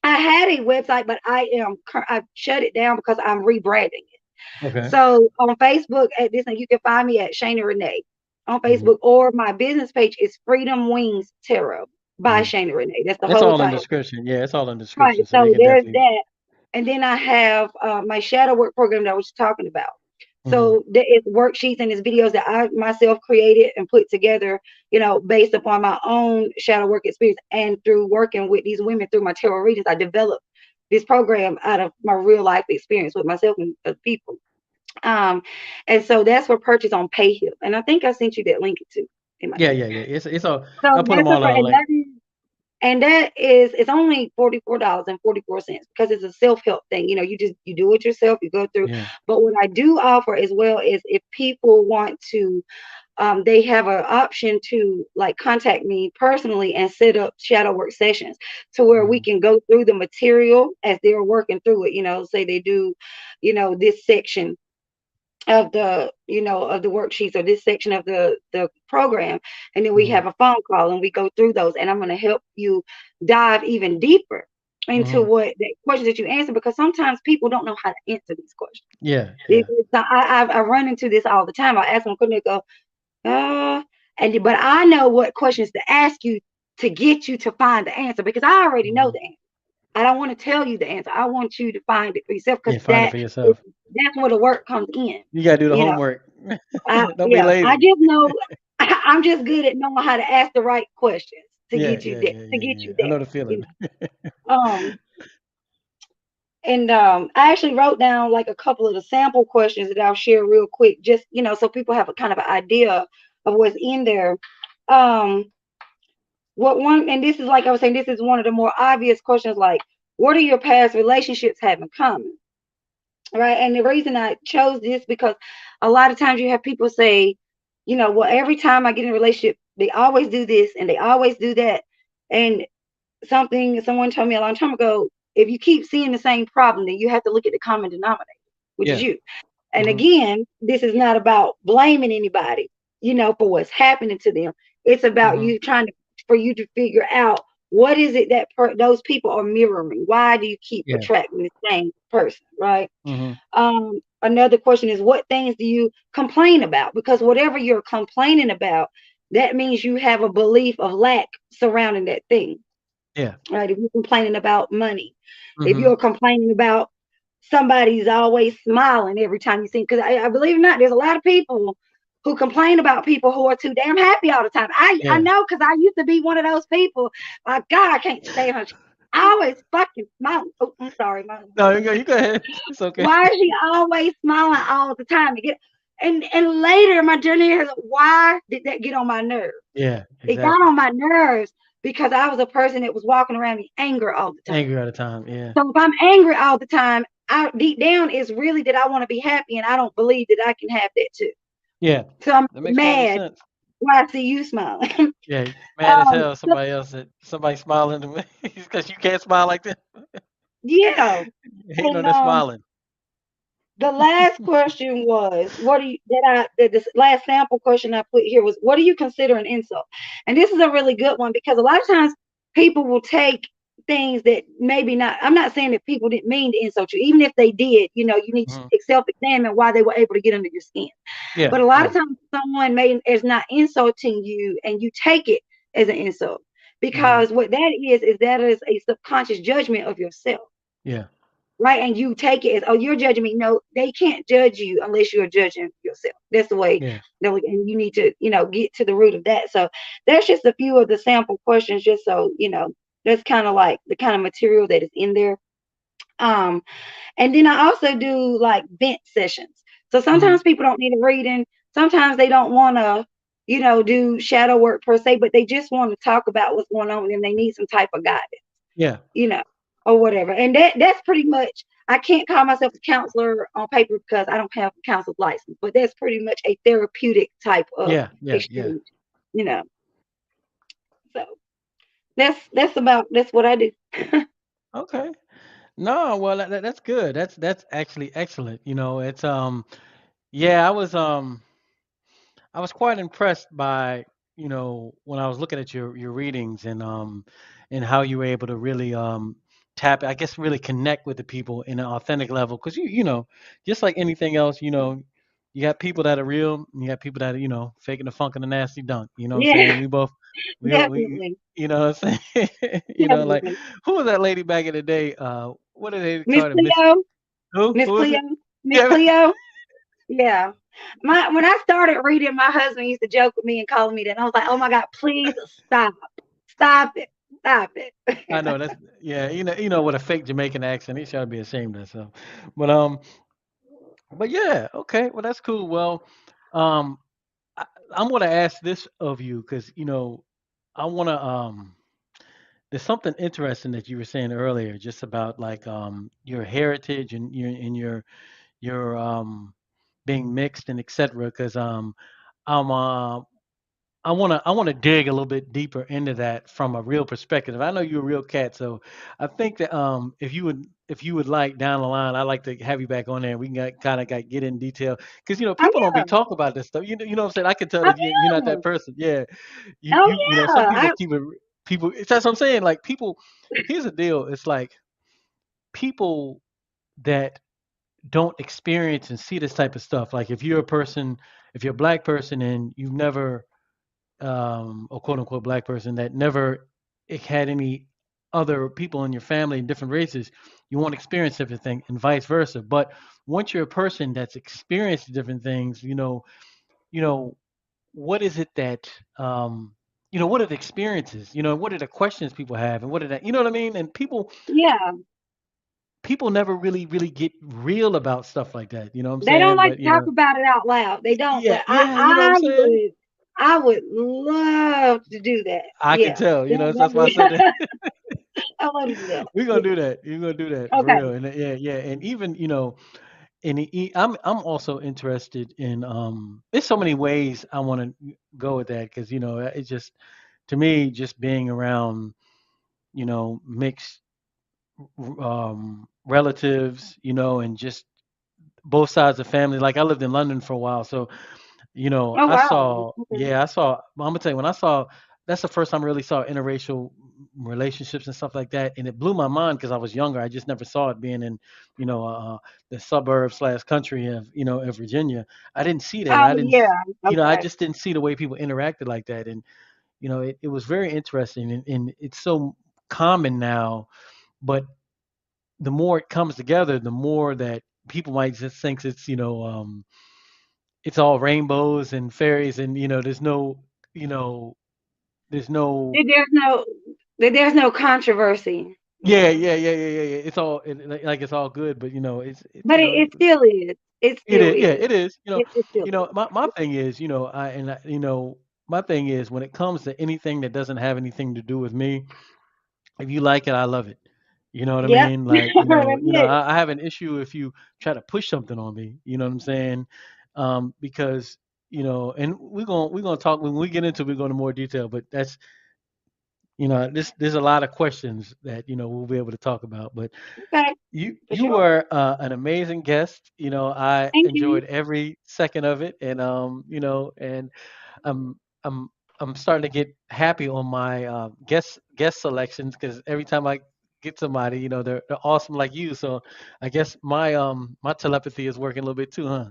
Speaker 2: I had a website, but I've shut it down because I'm rebranding it.
Speaker 1: Okay.
Speaker 2: So on Facebook at this, and you can find me at Shana Renee on
Speaker 1: Hmm.
Speaker 2: Facebook, or my business page is Freedom Wings Tarot by
Speaker 1: Hmm.
Speaker 2: Shana Renee. That's the
Speaker 1: It's
Speaker 2: whole
Speaker 1: all in
Speaker 2: title.
Speaker 1: description. Yeah, it's all in
Speaker 2: Right.
Speaker 1: description, so they
Speaker 2: So
Speaker 1: can
Speaker 2: there's
Speaker 1: definitely.
Speaker 2: that. And then I have my shadow work program that I was talking about.
Speaker 1: Hmm.
Speaker 2: So there is worksheets and there's videos that I myself created and put together, based upon my own shadow work experience and through working with these women through my tarot readings. I developed this program out of my real life experience with myself and other people. Um, and so that's for purchase on PayHip. And I think I sent you that link too. It might
Speaker 1: Yeah,
Speaker 2: be.
Speaker 1: yeah, yeah. It's all.
Speaker 2: So
Speaker 1: I put them
Speaker 2: that's a
Speaker 1: all on a
Speaker 2: and
Speaker 1: link.
Speaker 2: that is it's only $44.44 because it's a self-help thing. You do it yourself, you go through.
Speaker 1: Yeah.
Speaker 2: But what I do offer as well is if people want to, they have an option to like contact me personally and set up shadow work sessions to where we
Speaker 1: Hmm.
Speaker 2: can go through the material as they're working through it. Say they do, this section of the worksheets or this section of the program, and then we
Speaker 1: Hmm.
Speaker 2: have a phone call and we go through those, and I'm going to help you dive even deeper into
Speaker 1: Hmm.
Speaker 2: what the questions that you answer, because sometimes people don't know how to answer these questions.
Speaker 1: Yeah, yeah.
Speaker 2: I run into this all the time. I ask them, couldn't they go, uh but I know what questions to ask you to get you to find the answer, because I already know
Speaker 1: Hmm.
Speaker 2: the answer. I don't want to tell you the answer. I want you to find it for yourself, because
Speaker 1: Yeah, find it for yourself.
Speaker 2: that's where the work comes in.
Speaker 1: You gotta do the
Speaker 2: You know,
Speaker 1: homework.
Speaker 2: I
Speaker 1: Don't be
Speaker 2: yeah, I
Speaker 1: lazy.
Speaker 2: just know I'm just good at knowing how to ask the right questions to
Speaker 1: Yeah,
Speaker 2: get you
Speaker 1: yeah,
Speaker 2: there,
Speaker 1: yeah,
Speaker 2: to
Speaker 1: yeah,
Speaker 2: get
Speaker 1: yeah.
Speaker 2: you
Speaker 1: I
Speaker 2: there.
Speaker 1: know the
Speaker 2: You
Speaker 1: feeling.
Speaker 2: know. And I actually wrote down like a couple of the sample questions that I'll share real quick, just so people have a kind of an idea of what's in there. Um, what one, and this is like I was saying, this is one of the more obvious questions, like, what do your past relationships have in common? Right. And the reason I chose this because a lot of times you have people say, well, every time I get in a relationship, they always do this and they always do that. And someone told me a long time ago, if you keep seeing the same problem, then you have to look at the common denominator, which is
Speaker 1: Yeah.
Speaker 2: you. And
Speaker 1: Hmm.
Speaker 2: again, this is not about blaming anybody, for what's happening to them. It's about
Speaker 1: Hmm.
Speaker 2: you trying to for you to figure out what is it that those people are mirroring. Why do you keep
Speaker 1: Yeah.
Speaker 2: attracting the same person, right?
Speaker 1: Hmm.
Speaker 2: Another question is, what things do you complain about? Because whatever you're complaining about, that means you have a belief of lack surrounding that thing.
Speaker 1: Yeah.
Speaker 2: right? If you're complaining about money, if
Speaker 1: Mm-hmm.
Speaker 2: you're complaining about somebody's always smiling every time you see, because I believe it or not, there's a lot of people who complain about people who are too damn happy all the time. I
Speaker 1: Yeah.
Speaker 2: know because I used to be one of those people. My God, I can't stand her. I always fucking smile. Oh, I'm sorry, my
Speaker 1: No, you go ahead. It's okay.
Speaker 2: why is she always smiling all the time? And later in my journey here, why did that get on my nerves?
Speaker 1: Yeah,
Speaker 2: It got
Speaker 1: exactly.
Speaker 2: on my nerves because I was a person that was walking around in anger all the time.
Speaker 1: Angry all the time. Yeah.
Speaker 2: So if I'm angry all the time, I deep down is really that I want to be happy, and I don't believe that I can have that too.
Speaker 1: Yeah.
Speaker 2: So I'm
Speaker 1: That makes perfect
Speaker 2: mad
Speaker 1: sense.
Speaker 2: when I see you smiling.
Speaker 1: Yeah. Mad as hell.
Speaker 2: So,
Speaker 1: Somebody smiling to me because you can't smile like that.
Speaker 2: yeah,
Speaker 1: Hating on
Speaker 2: and
Speaker 1: that smiling.
Speaker 2: the last question was, what do you this last sample question I put here was, what do you consider an insult? And this is a really good one because a lot of times people will take things that maybe not, I'm not saying that people didn't mean to insult you. Even if they did, you need
Speaker 1: Hmm.
Speaker 2: to self-examine why they were able to get under your skin.
Speaker 1: Yeah.
Speaker 2: But a lot of
Speaker 1: Yeah.
Speaker 2: times someone may is not insulting you and you take it as an insult.
Speaker 1: Hmm.
Speaker 2: Because what that is that is a subconscious judgment of yourself,
Speaker 1: Yeah.
Speaker 2: right? And you take it as, oh, you're judging me. No, they can't judge you unless you're judging yourself. That's the way.
Speaker 1: Yeah.
Speaker 2: And you need to, get to the root of that. So that's just a few of the sample questions, just so that's kind of like the kind of material that is in there. Um, and then I also do like vent sessions. So
Speaker 1: Hmm.
Speaker 2: sometimes people don't need a reading. Sometimes they don't want to, do shadow work per se, but they just want to talk about what's going on and they need some type of guidance,
Speaker 1: Yeah.
Speaker 2: you know, or whatever. And that's pretty much, I can't call myself a counselor on paper because I don't have a counselor's license, but that's pretty much a therapeutic type of
Speaker 1: Yeah. Yeah. Yeah.
Speaker 2: exchange, you know. So that's what I do.
Speaker 1: Okay. No, well that's good. That's actually excellent. It's yeah, I was quite impressed by, when I was looking at your readings and how you were able to really tap, I guess, really connect with the people in an authentic level. Because just like anything else, you got people that are real, and you got people that are, faking the funk and the nasty dunk. You know what I'm saying?
Speaker 2: Yeah,
Speaker 1: We
Speaker 2: definitely,
Speaker 1: you know what I'm saying? Like
Speaker 2: definitely.
Speaker 1: who was that lady back in the day? What did they
Speaker 2: Miss
Speaker 1: call her? Miss
Speaker 2: Cleo,
Speaker 1: who?
Speaker 2: Miss
Speaker 1: Who was
Speaker 2: Cleo,
Speaker 1: it?
Speaker 2: Miss
Speaker 1: Yeah.
Speaker 2: Cleo. Yeah. When I started reading, my husband used to joke with me and call me that. I was like, oh my God, please stop. Stop it. Stop
Speaker 1: I
Speaker 2: it.
Speaker 1: know that's yeah, with a fake Jamaican accent, he should be ashamed of himself. But but yeah, okay, well that's cool. Well, um, I, I'm gonna ask this of you because I wanna there's something interesting that you were saying earlier, just about like your heritage and your being mixed and etc. Because I'm I wanna dig a little bit deeper into that from a real perspective. I know you're a real cat, so I think that if you would like down the line, I'd like to have you back on there. We can kind of get in detail because
Speaker 2: I
Speaker 1: people don't be
Speaker 2: am.
Speaker 1: talking about this stuff. You know what I'm saying? I can tell
Speaker 2: I
Speaker 1: that you're not that
Speaker 2: am.
Speaker 1: person. Yeah,
Speaker 2: Oh
Speaker 1: some
Speaker 2: yeah.
Speaker 1: people keep it people. It's that's what I'm saying. Like people, here's the deal. It's like people that don't experience and see this type of stuff. Like if you're a black person and you've never a quote unquote black person that never had any other people in your family in different races, you won't experience everything and vice versa. But once you're a person that's experienced different things, you know, what is it that what are the experiences? What are the questions people have and what are that you know what I mean? And
Speaker 2: Yeah.
Speaker 1: people never really, really get real about stuff like that. You know what I'm
Speaker 2: They don't
Speaker 1: saying?
Speaker 2: like
Speaker 1: But
Speaker 2: to talk about it out loud. They don't.
Speaker 1: yeah,
Speaker 2: But
Speaker 1: yeah, you know what I'm saying?
Speaker 2: I would love to do that.
Speaker 1: I can
Speaker 2: Yeah.
Speaker 1: tell, that's why I said that.
Speaker 2: That I love to do that.
Speaker 1: We're gonna
Speaker 2: Yeah.
Speaker 1: do that. You're gonna do that for real.
Speaker 2: Okay.
Speaker 1: And yeah, yeah. And even, I'm also interested in there's so many ways I want to go with that because it's just to me just being around mixed relatives and just both sides of family. Like I lived in London for a while, so
Speaker 2: Oh
Speaker 1: I
Speaker 2: wow.
Speaker 1: saw,
Speaker 2: Okay.
Speaker 1: yeah, I saw. I'm gonna tell you when I saw. That's the first time I really saw interracial relationships and stuff like that, and it blew my mind because I was younger. I just never saw it being in, the suburbs slash country of Virginia. I didn't see that.
Speaker 2: Oh
Speaker 1: I didn't,
Speaker 2: yeah.
Speaker 1: I
Speaker 2: Okay.
Speaker 1: just didn't see the way people interacted like that, and it was very interesting, and it's so common now, but the more it comes together, the more that people might just think it's, it's all rainbows and fairies, and you know, there's no.
Speaker 2: That there's no controversy.
Speaker 1: Yeah, yeah, yeah, yeah, yeah, yeah. It's all like it's all good, but it's
Speaker 2: But it still is. It
Speaker 1: it
Speaker 2: still
Speaker 1: is. Yeah,
Speaker 2: is.
Speaker 1: it is.
Speaker 2: It still is.
Speaker 1: My thing is, my thing is when it comes to anything that doesn't have anything to do with me, if you like it, I love it. You know what I
Speaker 2: Yep.
Speaker 1: mean? Like,
Speaker 2: That's it.
Speaker 1: I have an issue if you try to push something on me. You know what I'm saying? Because and we're gonna talk when we get into. We're going to more detail, but that's there's a lot of questions that we'll be able to talk about. But
Speaker 2: Okay, for
Speaker 1: you
Speaker 2: sure.
Speaker 1: were an amazing guest. I
Speaker 2: Thank you.
Speaker 1: enjoyed every second of it, and and I'm I'm I'm starting to get happy on my guest selections because every time I get somebody, they're awesome like you. So I guess my telepathy is working a little bit too, huh?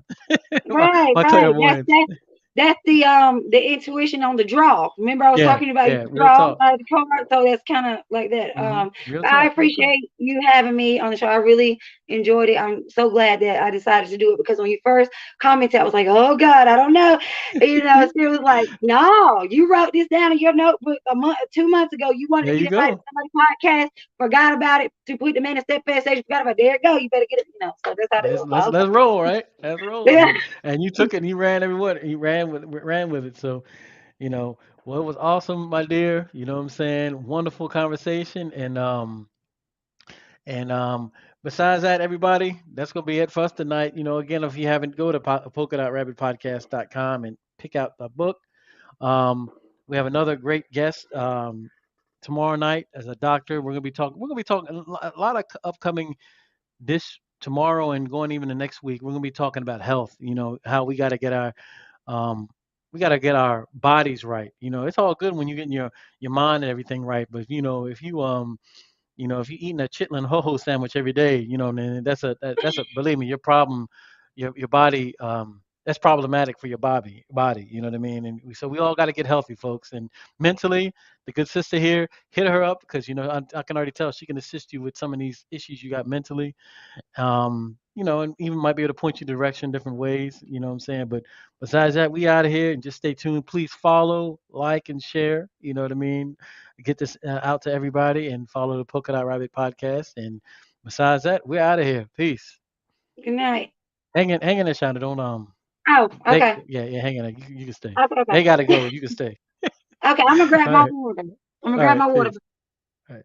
Speaker 1: my,
Speaker 2: Right,
Speaker 1: my
Speaker 2: right. That's
Speaker 1: clairvoyance.
Speaker 2: that's that's the intuition on the draw. Remember, I was
Speaker 1: Yeah,
Speaker 2: talking about you
Speaker 1: yeah, real
Speaker 2: draw
Speaker 1: talk.
Speaker 2: by the card, so that's kind of like that.
Speaker 1: Real
Speaker 2: But I
Speaker 1: talk, real talk.
Speaker 2: appreciate you having me on the show. I really enjoyed it. I'm so glad that I decided to do it because when you first commented, I was like, "Oh God, I don't know." She was like, "No, you wrote this down in your notebook a month, 2 months ago. You wanted
Speaker 1: There
Speaker 2: to
Speaker 1: you
Speaker 2: get invited
Speaker 1: go.
Speaker 2: to somebody's podcast, forgot about it to put the man in steadfast stage, forgot about it. There it go. You better get it. So that's how that
Speaker 1: Let's
Speaker 2: was.
Speaker 1: let's let's roll, right? Let's roll.
Speaker 2: Yeah.
Speaker 1: And you took it and you ran everywhere. You ran with it. So you know, well, it was awesome, my dear. You know what I'm saying? Wonderful conversation. And besides that, everybody, that's gonna be it for us tonight. Again, if you haven't, go to polkadot rabbit podcast.com and pick out the book. Um, we have another great guest tomorrow night as a doctor. We're gonna be talking a lot of upcoming this tomorrow and going even the next week. We're gonna be talking about health. How um, we got to get our bodies right. It's all good when you're getting your mind and everything right, but if you're eating a chitlin ho ho sandwich every day, then that's a believe me, your problem, your body, that's problematic for your body. You know what I mean? And so we all got to get healthy, folks. And mentally, the good sister here, hit her up because I can already tell she can assist you with some of these issues you got mentally, and even might be able to point you direction different ways, you know what I'm saying? But besides that, we out of here and just stay tuned. Please follow, like, and share, you know what I mean? Get this out to everybody and follow the Polka Dot Rabbit podcast. And besides that, we're out of here. Peace.
Speaker 2: Good night.
Speaker 1: Hang in there, Shonda. Don't
Speaker 2: Oh,
Speaker 1: they
Speaker 2: okay.
Speaker 1: yeah, hang in there. You can stay.
Speaker 2: Okay, okay.
Speaker 1: They gotta go. You can stay.
Speaker 2: Okay, I'm gonna grab
Speaker 1: All
Speaker 2: my
Speaker 1: right.
Speaker 2: water. I'm gonna
Speaker 1: All
Speaker 2: grab
Speaker 1: right,
Speaker 2: my water.
Speaker 1: peace. All right.